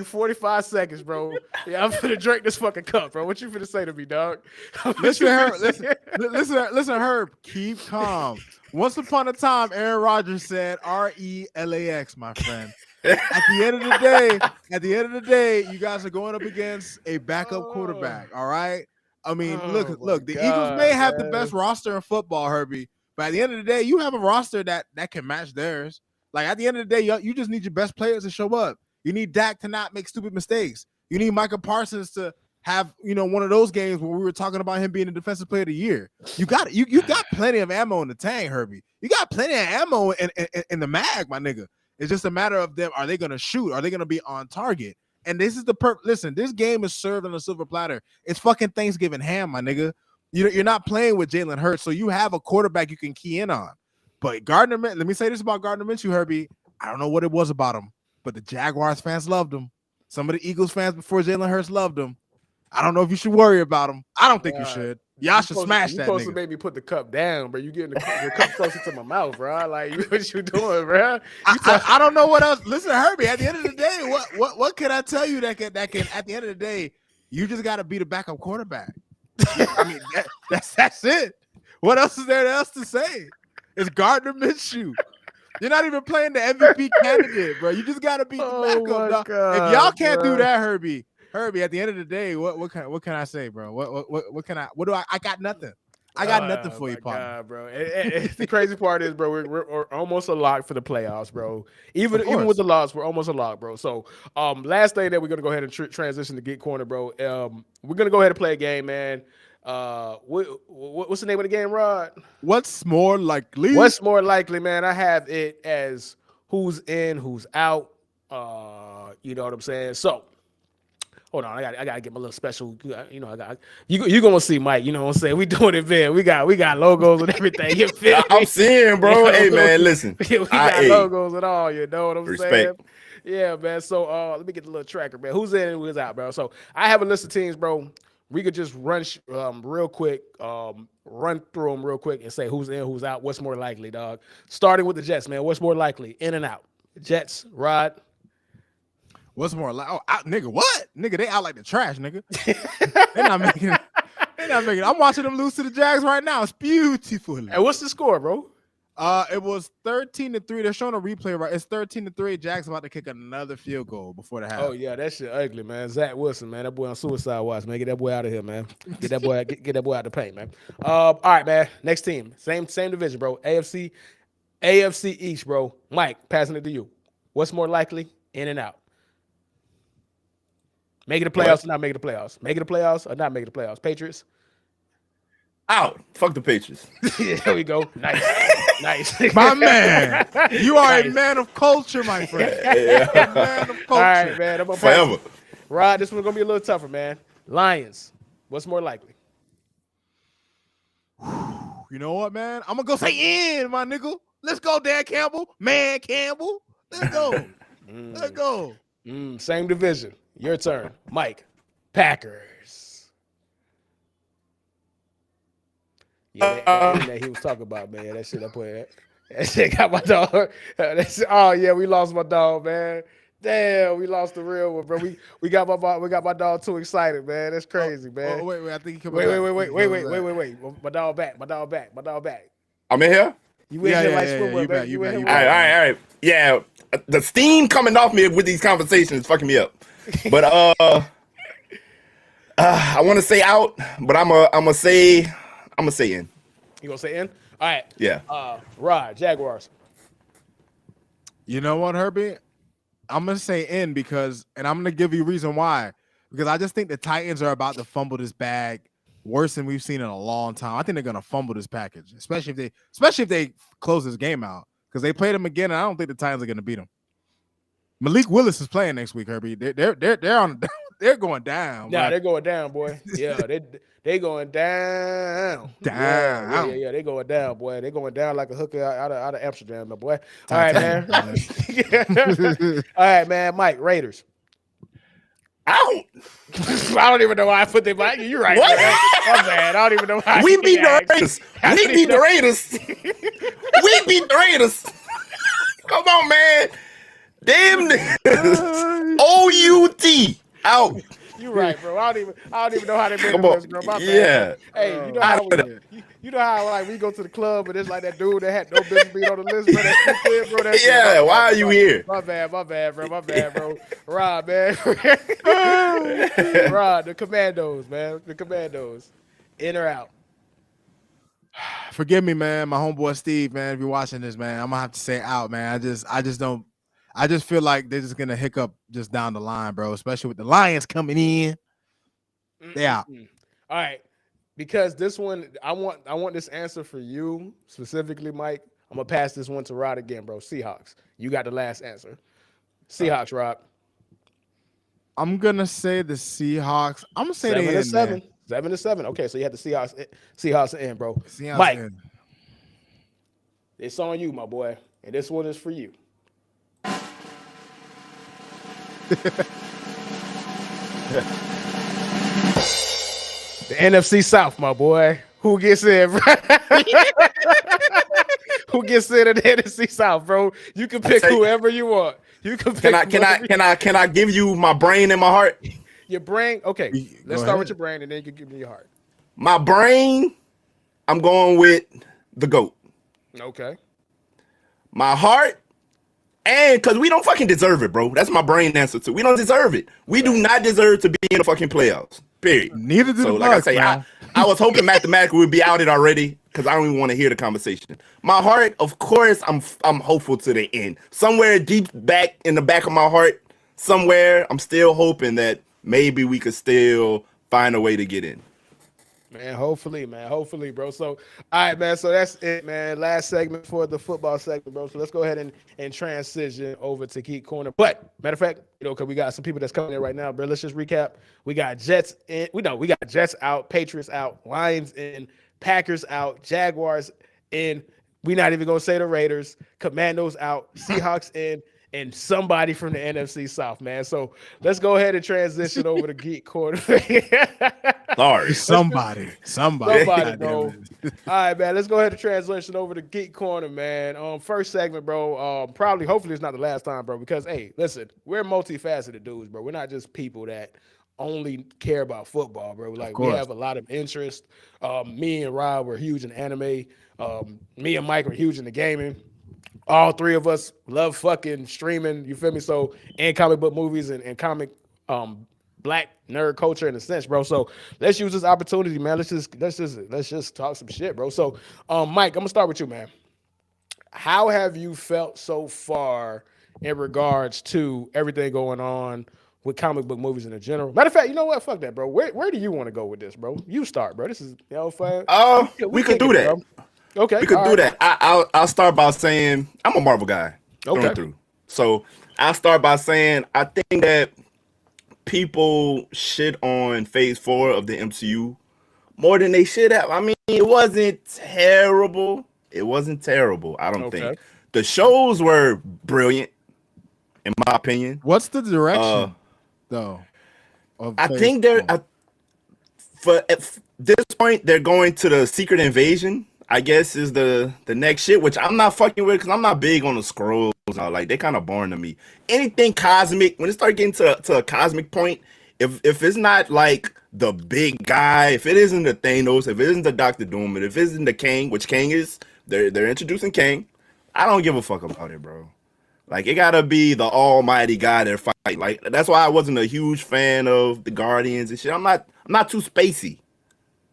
45 seconds, bro. Yeah, I'm finna drink this fucking cup, bro. What you finna say to me, dog? What Listen, you Herb. finna say? Listen, Herb. Keep calm. Once upon a time, Aaron Rodgers said RELAX, my friend. At the end of the day, you guys are going up against a backup quarterback. All right. I mean, Oh look. my The God, Eagles may have the man. best roster in football, Herbie, but at the end of the day, you have a roster that can match theirs. Like at the end of the day, you just need your best players to show up. You need Dak to not make stupid mistakes. You need Micah Parsons to have one of those games where we were talking about him being the defensive player of the year. You got plenty of ammo in the tank, Herbie. You got plenty of ammo in the mag, my nigga. It's just a matter of them. Are they going to shoot? Are they going to be on target? And this is listen, this game is served on a silver platter. It's fucking Thanksgiving ham, my nigga. You're not playing with Jalen Hurts, so you have a quarterback you can key in on. But Gardner, let me say this about Gardner Minshew, Herbie. I don't know what it was about him, but the Jaguars fans loved him. Some of the Eagles fans before Jalen Hurts loved him. I don't know if you should worry about him. I don't think you should. Y'all should smash that supposed nigga. to make me put the cup down, bro. You getting the cup closer to my mouth, bro. Like, what you doing, bro? I don't know what else. Listen, Herbie. At the end of the day, what can I tell you that can at the end of the day, you just got to be the backup quarterback. I mean, that's it. What else is there else to say? It's Gardner Minshew. You're not even playing the MVP candidate, bro. You just got to be the backup. Dog. God, If y'all can't bro. do that, Herbie, at the end of the day, what can I say, bro? What do I got nothing. I got nothing for you, partner. God, bro. The crazy part is, bro, we're almost a lock for the playoffs, bro. Even with the loss, we're almost a lock, bro. So, last thing that we're gonna go ahead and transition to Geek Corner, bro. We're gonna go ahead and play a game, man. What's the name of the game, Rod? What's more likely? What's more likely, man? I have it as who's in, who's out. You know what I'm saying? So. Hold on, I gotta get my little special. You gonna see Mike. You know what I'm saying? We doing it, man. We got logos and everything. You feel me? I'm seeing, bro. Hey, man, listen. We got logos and all. You know what I'm saying? Yeah, man. So let me get the little tracker, man. Who's in and who's out, bro? So I have a list of teams, bro. We could just run real quick, run through them real quick and say who's in, who's out, what's more likely, dog. Starting with the Jets, man. What's more likely, in and out? Jets, Rod. What's more like? Oh, out, nigga, what? Nigga, they out like the trash, nigga. They're not making it. They're not making it. I'm watching them lose to the Jags right now. It's beautiful. And what's the score, bro? It was 13-3. They're showing a replay, right? It's 13-3. Jags about to kick another field goal before the half. Oh yeah, that shit ugly, man. Zach Wilson, man, that boy on suicide watch, man. Get that boy out of here, man. Get that boy, get that boy out the paint, man. All right, man. Next team, same division, bro. AFC East, bro. Mike, passing it to you. What's more likely, in and out? Making the playoffs or not making the playoffs? Making the playoffs or not making the playoffs? Patriots. Out. Fuck the Patriots. Yeah, there we go. Nice. Nice. My man. You are a man of culture, my friend. Yeah. A man of culture. All right, man. I'm gonna Forever. Rod, this one's gonna be a little tougher, man. Lions. What's more likely? You know what, man? I'm gonna go say in, my nigga. Let's go, Dan Campbell. Man Campbell. Let's go. Let's go. Same division. Your turn. Mike. Packers. Yeah, that he was talking about, man. That shit I put that shit got my dog. Oh yeah, we lost my dog, man. Damn, we lost the real one, bro. We got my dog too excited, man. That's crazy, man. Oh, wait. I think he Wait. My dog back. I'm in here. You in here like Squidward, baby. You in here. All right. Yeah, the steam coming off me with these conversations is fucking me up. But I want to say out, but I'm gonna say in. You gonna say in? All right. Yeah. Rod, Jaguars. You know what, Herbie? I'm gonna say in because, and I'm gonna give you a reason why. Because I just think the Titans are about to fumble this bag worse than we've seen in a long time. I think they're gonna fumble this package, especially if they close this game out. Because they played them again, and I don't think the Titans are gonna beat them. Malik Willis is playing next week, Herbie. They're on. They're going down. Yeah, they're going down, boy. Yeah, they going down. Down. Yeah, they going down, boy. They going down like a hooker out of Amsterdam, my boy. All right, man. All right, man. Mike, Raiders. Out. I don't even know why I put them back. You're right. What? Man. I'm bad. I don't even know why. We beat the Raiders. We beat the Raiders. We beat the Raiders. Come on, man. Damn. OUT. Out. You're right, bro. I don't even know how they made Come the on. list, bro. My bad. Yeah. Hey, you know how like we go to the club and it's like that dude that had no business being on the list, bro. Yeah. Why are you here? My bad, bro. Rod, man. Rod, the Commandos, man. The Commandos. In or out? Forgive me, man. My homeboy Steve, man. If you're watching this, man, I'm gonna have to say out, man. I just feel like they're just gonna hiccup just down the line, bro. Especially with the Lions coming in. They out. All right. Because this one, I want this answer for you specifically, Mike. I'm gonna pass this one to Rod again, bro. Seahawks. You got the last answer. Seahawks, Rod. I'm gonna say the Seahawks. I'm gonna say 7-7. 7-7. Okay, so you had the Seahawks in, bro. Seahawks Mike, in. it's on you, my boy. And this one is for you. The NFC South, my boy. Who gets in, bro? Who gets in the NFC South, bro? You can pick whoever you want. You can pick. Can I give you my brain and my heart? Your brain. Okay, let's start with your brain, and then you can give me your heart. My brain, I'm going with the GOAT. Okay. My heart, and because we don't fucking deserve it, bro. That's my brain answer too. We don't deserve it. We do not deserve to be in the fucking playoffs. Period. Neither do the like I Bucks, say, man. I was hoping mathematically we'd be out it already because I don't even want to hear the conversation. My heart, of course, I'm hopeful to the end. Somewhere deep back in the back of my heart, somewhere, I'm still hoping that maybe we could still find a way to get in. Man, hopefully, bro. So, all right, man. So that's it, man. Last segment for the football segment, bro. So let's go ahead and transition over to Geek Corner. But matter of fact, because we got some people that's coming in right now, bro. Let's just recap. We got Jets in. We got Jets out, Patriots out, Lions in, Packers out, Jaguars in. We not even gonna say the Raiders. Commandos out, Seahawks in, and somebody from the NFC South, man. So let's go ahead and transition over to Geek Corner. Sorry. Somebody. Somebody, God bro. damn it. All right, man. Let's go ahead and transition over to Geek Corner, man. First segment, bro. Hopefully, it's not the last time, bro. Because hey, listen, we're multifaceted dudes, bro. We're not just people that only care about football, bro. Like we course. have a lot of interest. Me and Rob were huge in anime. Me and Mike were huge in the gaming. All three of us love fucking streaming. You feel me? So and comic book movies and comic black nerd culture in a sense, bro. So let's use this opportunity, man. Let's just talk some shit, bro. So Mike, I'm gonna start with you, man. How have you felt so far in regards to everything going on with comic book movies in general? Matter of fact, you know what? Fuck that, bro. Where do you want to go with this, bro? You start, bro. This is fun. We could do that. Okay, We could do that. I'll start by saying I'm a Marvel guy through Okay. and through. So I'll start by saying I think that people shit on Phase 4 of the MCU more than they should have. I mean, it wasn't terrible. I don't Okay. think. The shows were brilliant, in my opinion. What's the direction, though? I think at this point they're going to the Secret Invasion. I guess is the next shit, which I'm not fucking with because I'm not big on the scrolls. Like they kind of boring to me. Anything cosmic, when it start getting to a cosmic point, if it's not like the big guy, if it isn't the Thanos, if it isn't the Doctor Doom, and if it isn't the Kang, which Kang is, they're introducing Kang. I don't give a fuck about it, bro. Like it gotta be the almighty guy that fight. Like that's why I wasn't a huge fan of the Guardians and shit. I'm not too spacey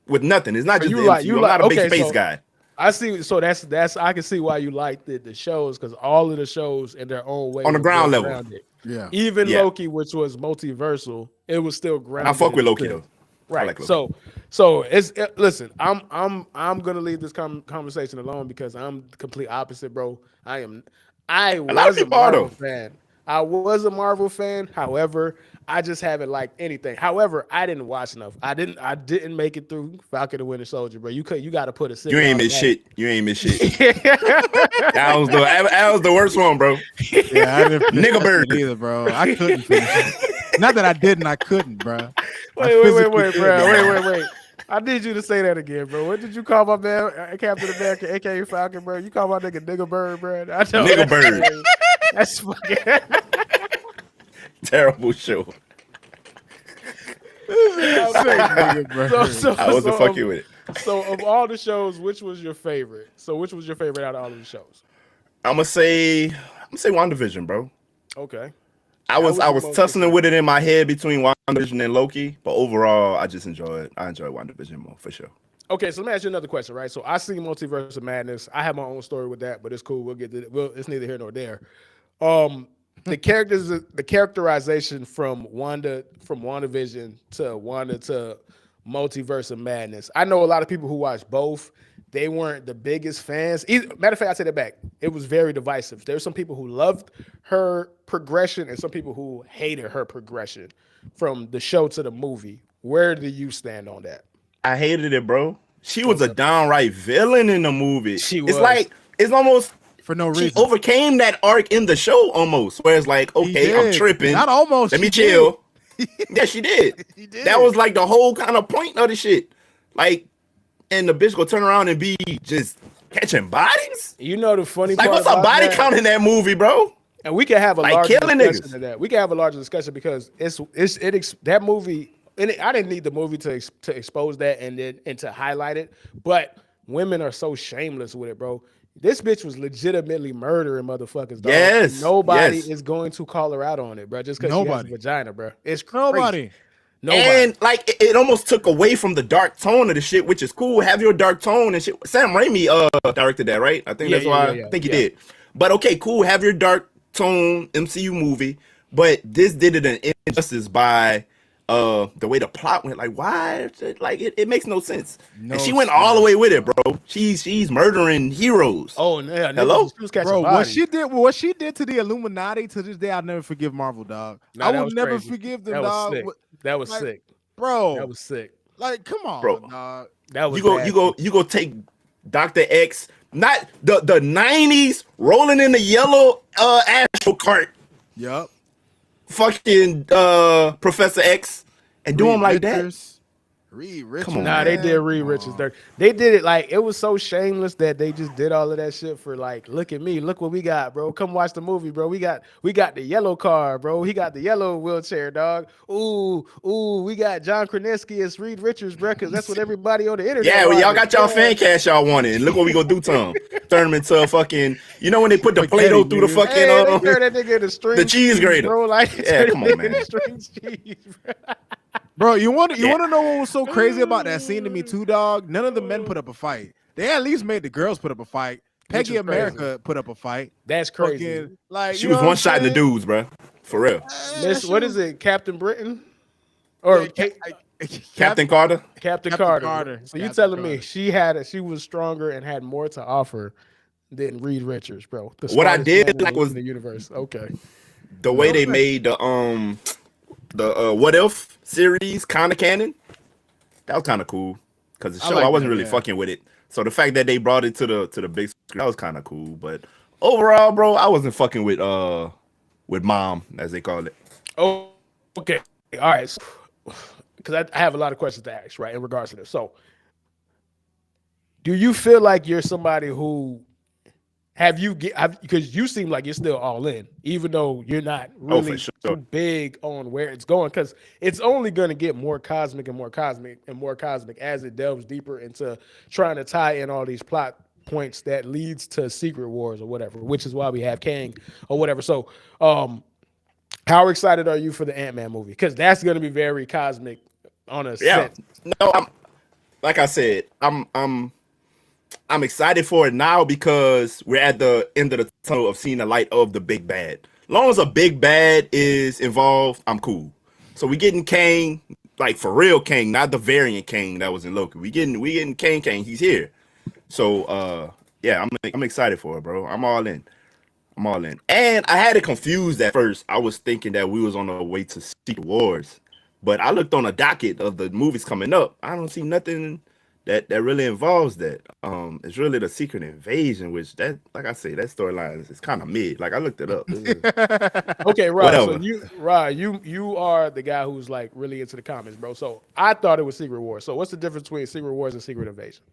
with nothing. It's not just the MCU. I'm not a big space guy. I see. So that's I can see why you like the shows because all of the shows in their own way On the were ground built level. around it. Yeah. Even Yeah. Loki, which was multiversal, it was still grounded. I fuck with in Loki script. though. I Right. like Loki. So listen. I'm gonna leave this conversation alone because I'm the complete opposite, bro. I lot of was a people are, Marvel though. fan. I was a Marvel fan. However, I just haven't liked anything. However, I didn't watch enough. I didn't make it through Falcon and Winter Soldier, bro. You got to put a. You ain't miss shit. That was the worst one, bro. Yeah, I didn't finish Nigga that bird. shit either, bro. I couldn't finish it. Not that I didn't, I couldn't, bro. Wait, bro. Wait. I need you to say that again, bro. What did you call my man, Captain America, aka Falcon, bro? You call my nigga bird, bro? I know Nigga bird. That's fucking. Terrible show. So, I wasn't fucking with it. So, of all the shows, which was your favorite? So, which was your favorite out of all of the shows? I'm gonna say WandaVision, bro. Okay. I was the most tussling with it in my head between WandaVision and Loki, but overall, I just enjoy WandaVision more for sure. Okay, so let me ask you another question, right? So I see Multiverse of Madness. I have my own story with that, but it's cool. We'll get to it. It's neither here nor there. The characterization from WandaVision to Wanda to Multiverse of Madness. I know a lot of people who watch both. They weren't the biggest fans. Matter of fact, I take that back. It was very divisive. There's some people who loved her progression and some people who hated her progression from the show to the movie. Where do you stand on that? I hated it, bro. She was a downright villain in the movie. She It's was. like it's almost For no she reason. overcame that arc in the show almost. Where it's like, okay, I'm did. tripping. Not almost, Let me she chill. Yeah, she did. She did. That was like the whole kind of point of the shit. Like, and the bitch go turn around and be just catching bodies. You know the funny Like, part what's a about body that? count in that movie, bro? And we can have a Like larger killing discussion niggas. of that. We can have a larger discussion because that movie. And I didn't need the movie to expose that and to highlight it. But women are so shameless with it, bro. This bitch was legitimately murdering motherfuckers. Dog. Yes, Nobody yes. is going to call her out on it, bro. Just because she has a Nobody. vagina, bro. It's crazy. Nobody. Nobody. And like it almost took away from the dark tone of the shit, which is cool. Have your dark tone and shit. Sam Raimi directed that, right? I think that's why I think he did. But okay, cool. Have your dark tone MCU movie, but this did it an injustice by the way the plot went. Like, why? Like it makes no sense. No and she went all the way with it, bro. She's murdering heroes. Oh, yeah. Hello? She was catching Bro, bodies. what she did to the Illuminati to this day, I'll never forgive Marvel, dog. Nah, I that will was never crazy. forgive them, That was dog. sick. That was Like, sick. Bro, That was sick. like, come on, Bro. dog. That was You go take Dr. X, Not the 90s rolling in the yellow Astro cart, Yup. fucking Professor X, and do Reed him like that. Richards, on, Nah, they man. did Reed Richards dirty. They did it like it was so shameless that they just did all of that shit for like, look at me, look what we got, bro. Come watch the movie, bro. We got the yellow car, bro. He got the yellow wheelchair, dog. Ooh, we got John Krasinski as Reed Richards, bro, because that's what everybody on the internet Yeah, well, y'all wanted. got y'all fan cast y'all wanted. And look what we gonna do to him. Turn him into a fucking, you know when they put the Play-Doh through the nigga. fucking Hey, they turned that nigga into string the cheese grater. bro. Like, Yeah, come on, man. string cheese, bro. Bro, you want to know what was so crazy about that scene to me too, dog? None of the men put up a fight. They at least made the girls put up a fight. Which Peggy is America crazy. put up a fight. That's crazy. Fucking, like She you was know one shot in the saying? dudes, bro. For real. Miss, what is it, Captain Britain? Or Captain Carter. Captain Carter. Carter. So you Captain telling me Carter. she was stronger and had more to offer than Reed Richards, bro? The What I smartest did man like was in the universe. Okay. the way they made the What If series kind of canon. That was kind of cool because the show I wasn't really fucking with it. So the fact that they brought it to the big screen, that was kind of cool. But overall, bro, I wasn't fucking with Mom, as they call it. Oh, okay. All right. Because I have a lot of questions to ask, right, in regards to this. So, do you feel like you're somebody who because you seem like you're still all in, even though you're not really too big on where it's going, because it's only going to get more cosmic and more cosmic and more cosmic as it delves deeper into trying to tie in all these plot points that leads to Secret Wars or whatever, which is why we have Kang or whatever. So, how excited are you for the Ant-Man movie? Because that's going to be very cosmic on a sense. No, like I said, I'm excited for it now because we're at the end of the tunnel of seeing the light of the big bad. As long as a big bad is involved, I'm cool. So we getting Kang, like for real Kang, not the variant Kang that was in Loki. We getting Kang. He's here. So yeah, I'm excited for it, bro. I'm all in. And I had it confused at first. I was thinking that we was on our way to Secret Wars, but I looked on the docket of the movies coming up. I don't see nothing that really involves that. It's really the Secret Invasion, which that, like I say, that storyline is kind of mid. Like I looked it up. Okay, Rod. Whatever. So you are the guy who's like really into the comics, bro. So I thought it was Secret Wars. So what's the difference between Secret Wars and Secret Invasion?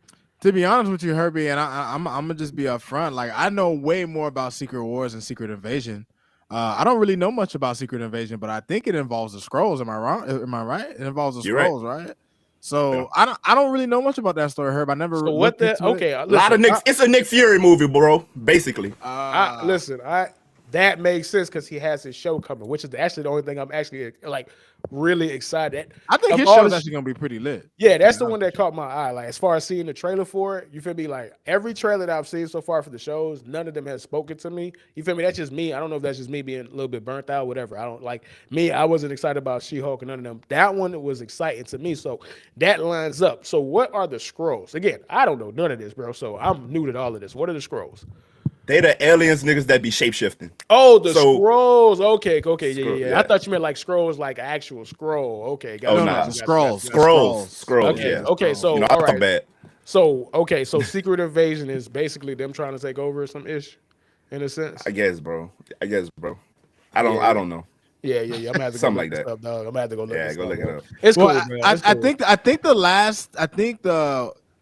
To be honest with you, Herbie, and I'm gonna just be upfront. Like I know way more about Secret Wars and Secret Invasion. I don't really know much about Secret Invasion, but I think it involves the Skrulls. Am I wrong? Am I right? It involves the Skrulls, right? So yeah. I don't really know much about that story, Herb. I never. So what the? Okay, a lot of Nick. It's a Nick Fury movie, bro. Basically. That makes sense because he has his show coming, which is actually the only thing I'm actually like really excited. I think his show is actually gonna be pretty lit. Yeah, that's the one that caught my eye. Like as far as seeing the trailer for it, you feel me? Like every trailer that I've seen so far for the shows, none of them has spoken to me. You feel me? That's just me. I don't know if that's just me being a little bit burnt out, whatever. I don't like me. I wasn't excited about She-Hulk and none of them. That one was exciting to me, so that lines up. So what are the Skrulls? Again, I don't know none of this, bro. So I'm new to all of this. What are the Skrulls? They the aliens niggas that be shapeshifting. Oh, the Skrulls. Okay, yeah. I thought you meant like Skrulls, like actual scroll. Okay, got it. Skrulls. Okay, so you know, all right. Bad. So Secret Invasion is basically them trying to take over some ish, in a sense. I guess, bro. I don't know. Yeah. I'm gonna have to something like that. Up, dog. I'm gonna have to go look. Yeah, go look it up. It's cool. I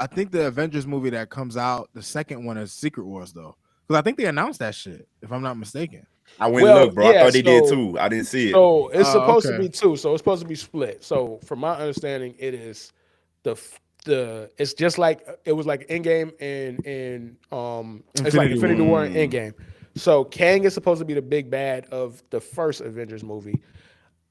think the Avengers movie that comes out, the second one is Secret Wars though. Because I think they announced that shit, if I'm not mistaken. I went and looked, bro. I thought they did too. I didn't see it. So it's supposed to be two. So it's supposed to be split. So from my understanding, it is it's just like it was like Endgame and it's like Infinity War and Endgame. So Kang is supposed to be the big bad of the first Avengers movie.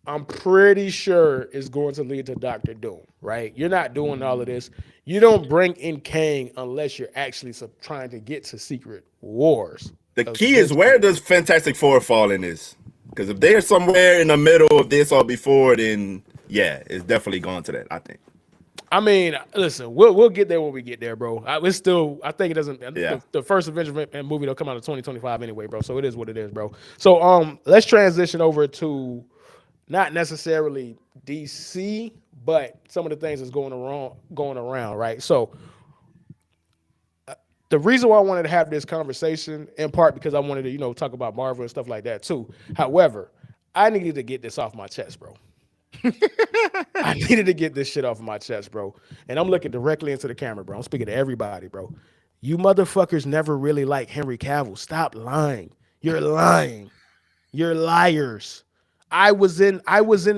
I'm pretty sure it's going to lead to Doctor Doom, right? You're not doing all of this. You don't bring in Kang unless you're actually trying to get to Secret Wars. The key is where does Fantastic Four fall in this? Because if they're somewhere in the middle of this or before, then yeah, it's definitely going to that, I think. I mean, listen, we'll get there when we get there, bro. I think it doesn't. Yeah. The first Avengers movie will come out in 2025 anyway, bro. So it is what it is, bro. So let's transition over to not necessarily DC, but some of the things that's going around, right? So The reason why I wanted to have this conversation, in part because I wanted to, talk about Marvel and stuff like that too. However, I needed to get this off my chest, bro. I needed to get this shit off of my chest, bro. And I'm looking directly into the camera, bro. I'm speaking to everybody, bro. You motherfuckers never really liked Henry Cavill. Stop lying. You're lying. You're liars. I was in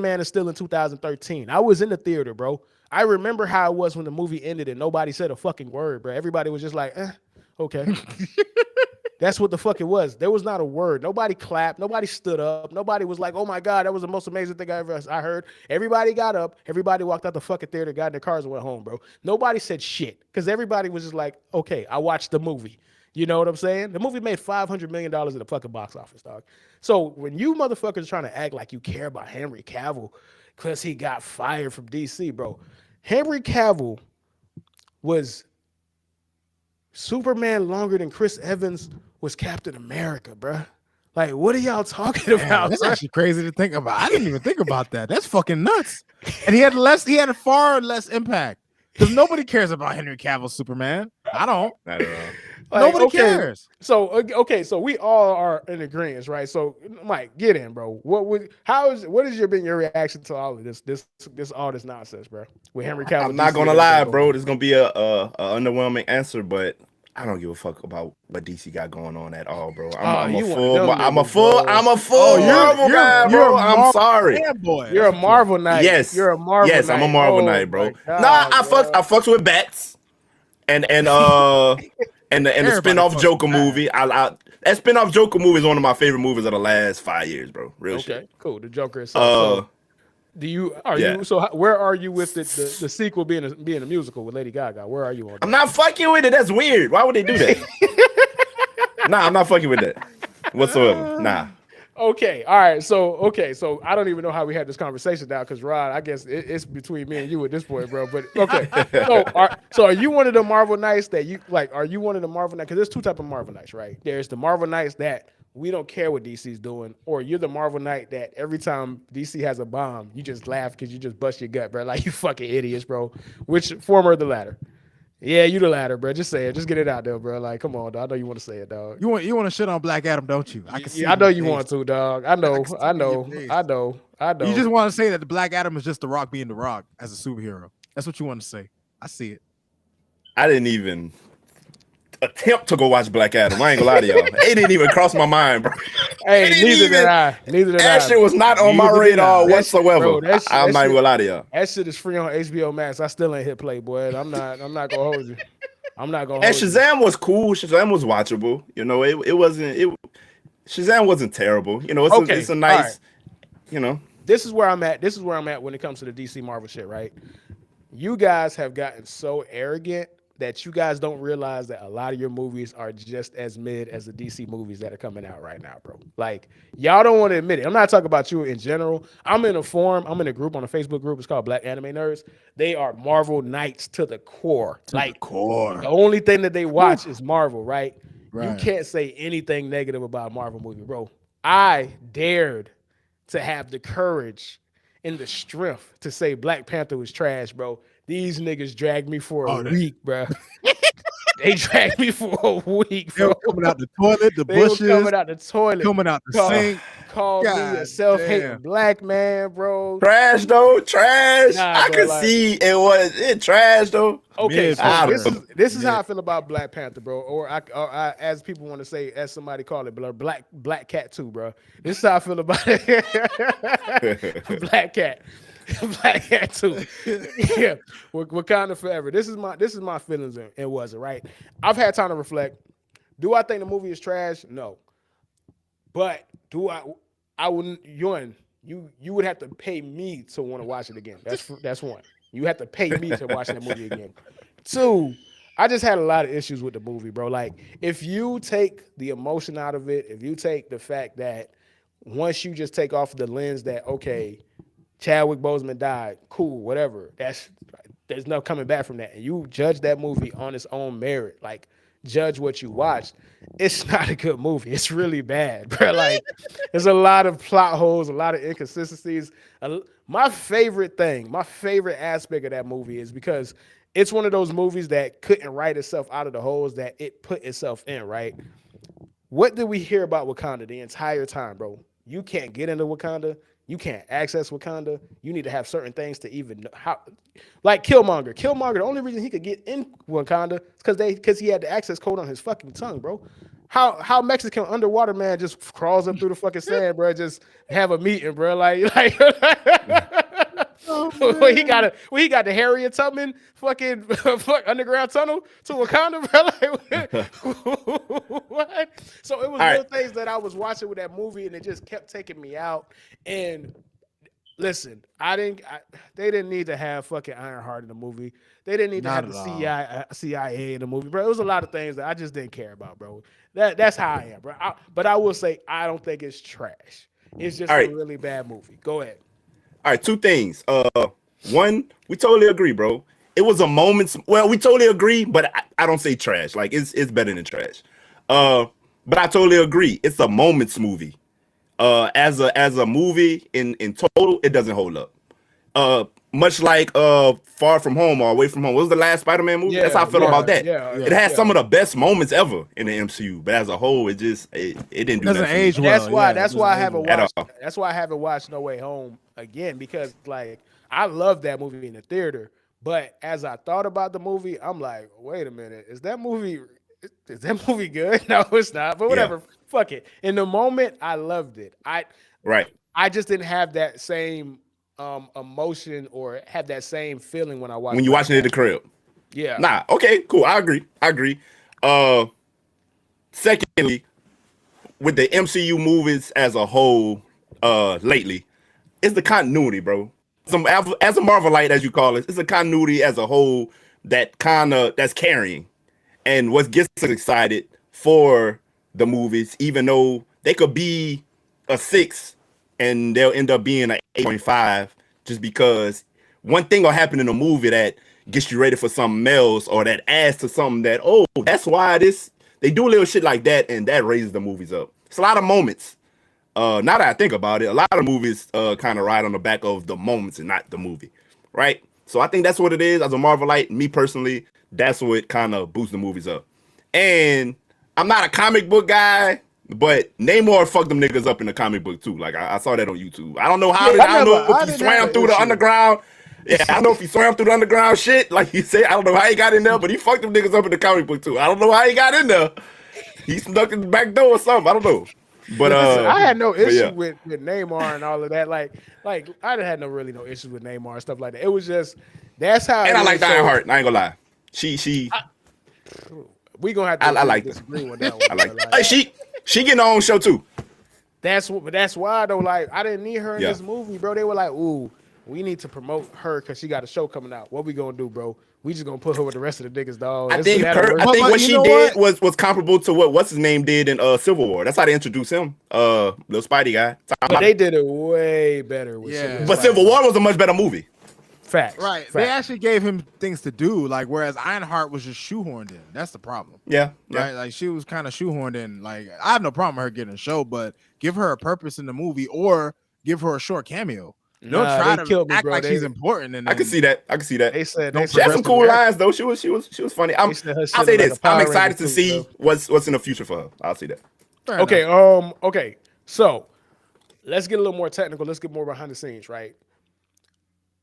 Man of Steel in 2013. I was in the theater, bro. I remember how it was when the movie ended and nobody said a fucking word, bro. Everybody was just like, okay. That's what the fuck it was. There was not a word. Nobody clapped. Nobody stood up. Nobody was like, oh my God, that was the most amazing thing I heard. Everybody got up. Everybody walked out the fucking theater, got in their cars and went home, bro. Nobody said shit because everybody was just like, okay, I watched the movie. You know what I'm saying? The movie made $500 million at the fucking box office, dog. So when you motherfuckers trying to act like you care about Henry Cavill because he got fired from DC, bro. Henry Cavill was Superman longer than Chris Evans was Captain America, bro. Like, what are y'all talking about? That's actually crazy to think about. I didn't even think about that. That's fucking nuts. And he had a far less impact because nobody cares about Henry Cavill Superman. I don't. Not at all. Like, Nobody cares. So so we all are in agreement, right? So Mike, get in, bro. What has been your reaction to all of all this nonsense, bro? With Henry Cavill. I'm not gonna lie, bro. There's gonna be a underwhelming answer, but I don't give a fuck about what DC got going on at all, bro. I'm a full Marvel guy, bro. I'm sorry. You're a Marvel Knight. Yes. You're a Marvel Yes, Knight. I'm a Marvel Knight, bro. I fucks with bats and the spin-off Joker movie. That spin-off Joker movie is one of my favorite movies of the last 5 years, bro. Real shit. Okay, cool. The Joker is so where are you with the sequel being a musical with Lady Gaga? Where are you on that? I'm not fucking with it. That's weird. Why would they do that? Nah, I'm not fucking with that whatsoever. Nah. Okay, all right. So I don't even know how we had this conversation now because Rod, I guess it's between me and you at this point, bro. But okay, so are you one of the Marvel Knights that you like? Are you one of the Marvel Knights? Because there's two types of Marvel Knights, right? There's the Marvel Knights that we don't care what DC's doing, or you're the Marvel Knight that every time DC has a bomb, you just laugh because you just bust your gut, bro. Like, you fucking idiots, bro. Which former or the latter? Yeah, you the latter, bro. Just say it. Just get it out there, bro. Like, come on, dog. I know you want to say it, dog. You want to shit on Black Adam, don't you? I can see. I know you want to, dog. I know. You just want to say that the Black Adam is just The Rock being The Rock as a superhero. That's what you want to say. I see it. I didn't even attempt to go watch Black Adam. I ain't gonna lie to y'all. It didn't even cross my mind, bro. Hey, neither did I. That shit was not on my radar whatsoever. I'm not even gonna lie to y'all. That shit is free on HBO Max. I still ain't hit play, boy. I'm not gonna hold you. I'm not gonna. And Shazam was cool. Shazam was watchable. You know, it wasn't. Shazam wasn't terrible. You know, it's a nice. Right. You know, this is where I'm at. This is where I'm at when it comes to the DC Marvel shit. Right? You guys have gotten so arrogant that you guys don't realize that a lot of your movies are just as mid as the DC movies that are coming out right now, bro. Like, y'all don't want to admit it. I'm not talking about you in general. I'm in a forum. I'm in a group on a Facebook group. It's called Black Anime Nerds. They are Marvel Knights to the core. The only thing that they watch is Marvel, right? You can't say anything negative about a Marvel movie, bro. I dared to have the courage and the strength to say Black Panther was trash, bro. These niggas dragged me for a week, bro. They dragged me for a week, bro. They were coming out the toilet, the bushes. Coming out the toilet. Coming out the sink. Called me a self-hating black man, bro. Trash, though. Trash. I could see it trash, though. Okay, so this is how I feel about Black Panther, bro. Or I as people want to say, as somebody call it, Black Cat 2, bro. This is how I feel about it. Black Cat. Black Cat 2. Yeah. Wakanda forever. This is my feelings and was it, right? I've had time to reflect. Do I think the movie is trash? No. But I wouldn't you would have to pay me to want to watch it again. That's one. You have to pay me to watch that movie again. Two, I just had a lot of issues with the movie, bro. Like, if you take the emotion out of it, if you take the fact that once you just take off the lens that, okay, Chadwick Boseman died, cool, whatever. There's no coming back from that. And you judge that movie on its own merit, like judge what you watched. It's not a good movie. It's really bad, bro. Like, there's a lot of plot holes, a lot of inconsistencies. My favorite aspect of that movie is because it's one of those movies that couldn't write itself out of the holes that it put itself in, right? What did we hear about Wakanda the entire time, bro? You can't get into Wakanda. You can't access Wakanda. You need to have certain things to even know how. Like Killmonger. Killmonger, the only reason he could get in Wakanda is because he had the access code on his fucking tongue, bro. How Mexican underwater man just crawls up through the fucking sand, bro? Just have a meeting, bro. Like Oh, well, he man. got the Harriet Tubman fucking underground tunnel to Wakanda, bro. Like, what? So it was All little right. things that I was watching with that movie, and it just kept taking me out. And listen, they didn't need to have fucking Ironheart in the movie. They didn't need to Not have at the all. CIA in the movie, bro. It was a lot of things that I just didn't care about, bro. That's how I am, bro. But I will say I don't think it's trash. It's just All a right. really bad movie. Go ahead. All right, two things. One, we totally agree, bro. It was a moment's. Well, we totally agree, but I don't say trash. Like it's better than trash. But I totally agree. It's a moments movie. As a movie in total, it doesn't hold up. Much like Far From Home or Away From Home. What was the last Spider-Man movie? That's how I felt about that. It Yeah. has some of the best moments ever in the MCU, but as a whole, it didn't It do doesn't that for me age And well. that's why Yeah, it that's doesn't why I age haven't well. at watched all. that's why I haven't watched No Way Home again, because like I love that movie in the theater, but as I thought about the movie, I'm like, wait a minute, is that movie good? No, it's not. But Yeah, whatever, fuck it. In the moment, I loved it. right. I just didn't have that same emotion or have that same feeling when I When watched you Black watching it at the Panther. crib. Yeah. Nah, okay, cool. I agree. Uh, Secondly, with the MCU movies as a whole, lately, it's the continuity, bro. As a Marvelite, as you call it, it's a continuity as a whole that's carrying, and what gets us excited for the movies, even though they could be a 6 and they'll end up being an 8.5, just because one thing will happen in a movie that gets you ready for something else, or that adds to something that, oh, that's why this they do a little shit like that, and that raises the movies up. It's a lot of moments. Now that I think about it, a lot of movies kind of ride on the back of the moments and not the movie, right? So I think that's what it is. As a Marvelite, me personally, that's what kind of boosts the movies up. And I'm not a comic book guy, but Namor fucked them niggas up in the comic book too. Like I saw that on YouTube. I don't know how. Yeah, I don't know if I he didn't have swam an through the issue. underground. Yeah, I don't know if he swam through the underground shit, like he said. I don't know how he got in there, but he fucked them niggas up in the comic book too. I don't know how he got in there. He snuck in the back door or something. I don't know. But Listen, I had no issue yeah. with Neymar and all of that. Like I didn't have no issues with Neymar and stuff like that. It was just that's how And it I is. like So Ironheart. I ain't gonna lie. She we gonna have to I agree to like disagree on that one. I like Bro. hey, she getting her own show too. That's why though. Like I didn't need her in Yeah. this movie, bro. They were like, ooh, we need to promote her because she got a show coming out. What we gonna do, bro? We just gonna put her with the rest of the niggas, dog. I It's think that'll work. I think But what you she know did what? was comparable to what what's his name did in Civil War. That's how they introduced him. Little Spidey guy. But they did it way better with Yeah. But Civil War was a much better movie. Facts. Right. Facts. They actually gave him things to do, like whereas Ironheart was just shoehorned in. That's the problem. Yeah. Right? Like she was kind of shoehorned in. Like I have no problem with her getting a show, but give her a purpose in the movie or give her a short cameo. Don't Nah, try they to killed me, act bro. like she's important. And I can see that. I can see that. They said Don't She had progress some the cool character. lines though. She was funny. They said her I'll shit say look like this. a Power I'm Ranger excited to suit, see bro. what's in the future for her. I'll see that. Fair Okay, enough. okay. So let's get a little more technical. Let's get more behind the scenes, right?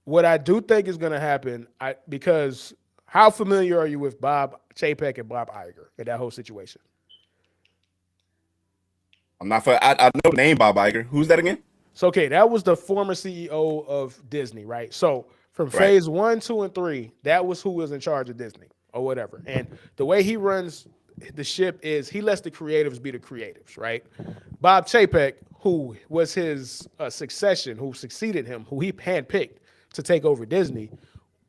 What I do think is gonna happen, because how familiar are you with Bob Chapek and Bob Iger in that whole situation? I'm not for. I know the name Bob Iger. Who's that again? So okay, that was the former CEO of Disney, right? So from Right. phase 1, 2, and 3, that was who was in charge of Disney or whatever. And the way he runs the ship is he lets the creatives be the creatives, right? Bob Chapek, who was his succession, who succeeded him, who he handpicked to take over Disney,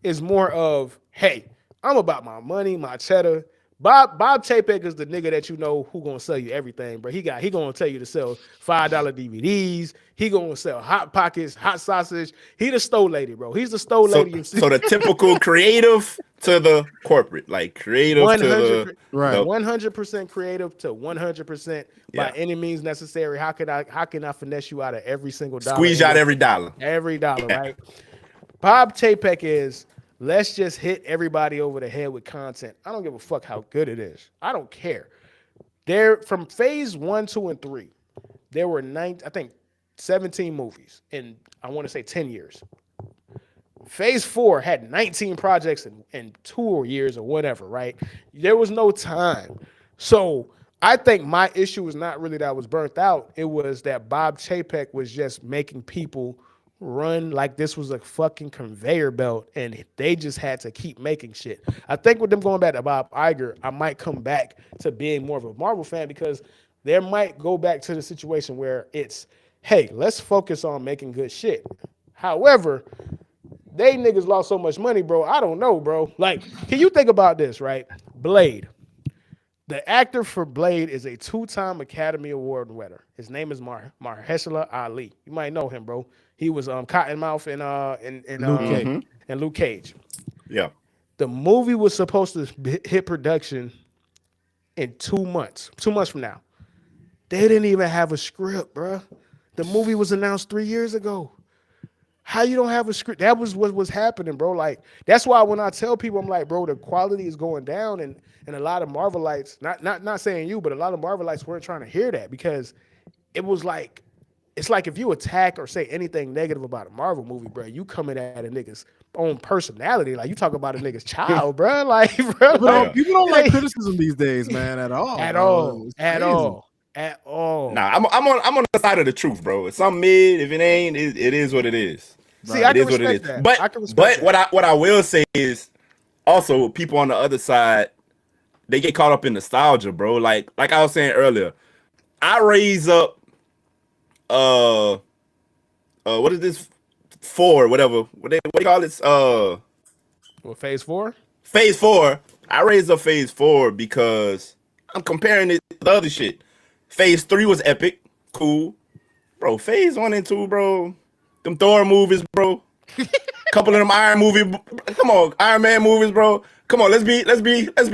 is more of, hey, I'm about my money, my cheddar. Bob Chapek is the nigga that you know who gonna sell you everything, bro. He gonna tell you to sell $5 DVDs. He gonna sell hot pockets, hot sausage. He the stove lady, bro. He's the stove So, lady. so the typical creative to the corporate, like creative to 100 the Right. the- 100% creative to 100% by Yeah. any means necessary. How can I finesse you out of every single dollar? squeeze out every dollar. every dollar, Yeah. right? Bob Chapek is let's just hit everybody over the head with content. I don't give a fuck how good it is. I don't care. There from phase 1, 2, and 3, there were 17 movies in I want to say 10 years. Phase 4 had 19 projects in 2 years or whatever, right? There was no time. So I think my issue was not really that I was burnt out. It was that Bob Chapek was just making people run like this was a fucking conveyor belt and they just had to keep making shit. I think with them going back to Bob Iger, I might come back to being more of a Marvel fan because there might go back to the situation where it's, hey, let's focus on making good shit. However, they niggas lost so much money, bro. I don't know, bro. Like, can you think about this, right? Blade. The actor for Blade is a 2-time Academy Award winner. His name is Mahershala Ali. You might know him, bro. He was Cottonmouth in Luke Cage. Yeah. The movie was supposed to hit production in 2 months. 2 months from now. They didn't even have a script, bro. The movie was announced 3 years ago. How you don't have a script? That was what was happening, bro. Like, that's why when I tell people, I'm like, bro, the quality is going down, and a lot of Marvelites, not saying you, but a lot of Marvelites weren't trying to hear that because it was like, it's like if you attack or say anything negative about a Marvel movie, bro, you coming at a nigga's own personality. Like, you talk about a nigga's child, bro. Like, bro, People don't like criticism these days, man, at all. At bro. all. It's At crazy. all. At all. Nah, I'm on the side of the truth, bro. It's something mid. If it ain't, it is what it is. See, I It can is what it respect is. that. But I can respect that. what I will say is also people on the other side, they get caught up in nostalgia, bro. Like I was saying earlier, I raise up what is this for? Whatever. What do you call it? What, phase 4? Phase 4. I raised up phase 4 because I'm comparing it to the other shit. Phase 3 was epic, cool. Bro, phase 1 and 2, bro. Them Thor movies, bro. Couple of them Iron Man movies, bro. Come on, let's be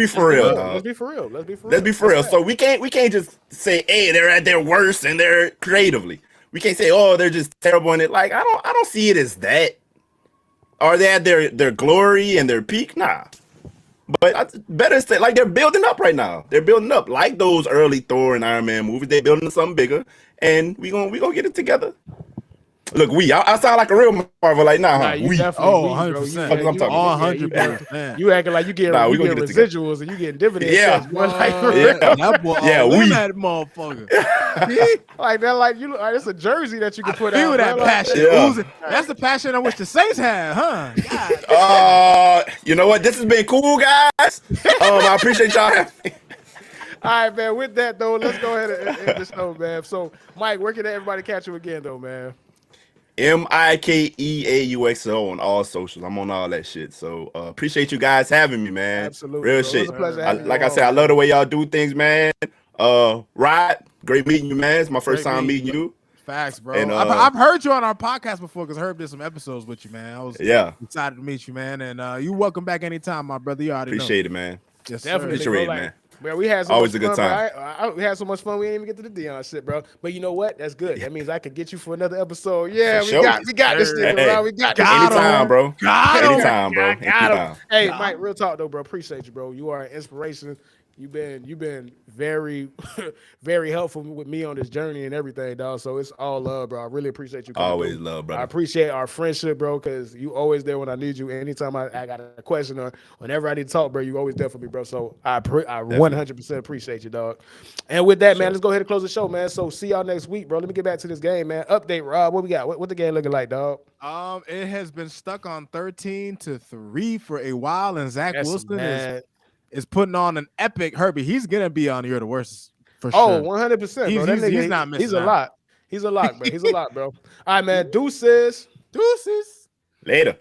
for real, dog. Let's be for real. Let's be for real. So we can't just say, hey, they're at their worst and they're creatively. We can't say, oh, they're just terrible in it. Like, I don't see it as that. Are they at their glory and their peak? Nah. But better say, like, they're building up right now. They're building up like those early Thor and Iron Man movies. They're building something bigger, and we gonna get it together. Look, I sound like a real Marvel, like, nah, huh? You definitely 100%. Fuck I'm talking All about. 100%. You acting like you getting, Nah, we you gonna getting get it residuals and you getting dividends. Yeah. checks, bro. Like, That boy, we. that motherfucker. like that, like you look like it's a jersey that you can put Feel out. that bro. passion. Yeah. oozing. That's the passion I wish the Saints had, huh? God. You know what? This has been cool, guys. I appreciate y'all having me. All right, man. With that though, let's go ahead and end the show, man. So, Mike, where can everybody catch you again, though, man? Mikeauxl on all socials. I'm on all that shit. So appreciate you guys having me, man. Absolutely, Real bro. shit. It was a pleasure having you Like I on, said, I man. love the way y'all do things, man. Rod, great meeting you, man. It's my first time meeting you. Facts, bro. And, I've heard you on our podcast before because Herb did some episodes with you, man. I was excited to meet you, man. And you welcome back anytime, my brother. You already Appreciate know. it, man. Yes, Definitely, sir. Appreciate bro. it, man. Man, we had so Always much a good fun, time. bro. We had so much fun. We didn't even get to the Dion shit, bro. But you know what? That's good. That means I could get you for another episode. Yeah, For we sure. got this nigga, Hey, bro. We got this anytime, nigga. bro. Got him. Anytime, bro. Got him. Anytime. Hey, Mike, real talk though, bro. Appreciate you, bro. You are an inspiration. You've been very, very helpful with me on this journey and everything, dog. So it's all love, bro. I really appreciate you coming Always through. love, brother. I appreciate our friendship, bro, because you always there when I need you. Anytime I got a question or whenever I need to talk, bro, you always there for me, bro. So I 100% appreciate you, dog. And with that, man, let's go ahead and close the show, man. So see y'all next week, bro. Let me get back to this game, man. Update, Rob. What we got? What the game looking like, dog? It has been stuck on 13-3 for a while, and Zach Wilson is putting on an epic Herbie. He's gonna be on You're the Worst for sure. 100%, bro. He's not missing. He's a lot. He's a lot, bro. He's a lot, bro. All right, man. Deuces. Deuces. Later.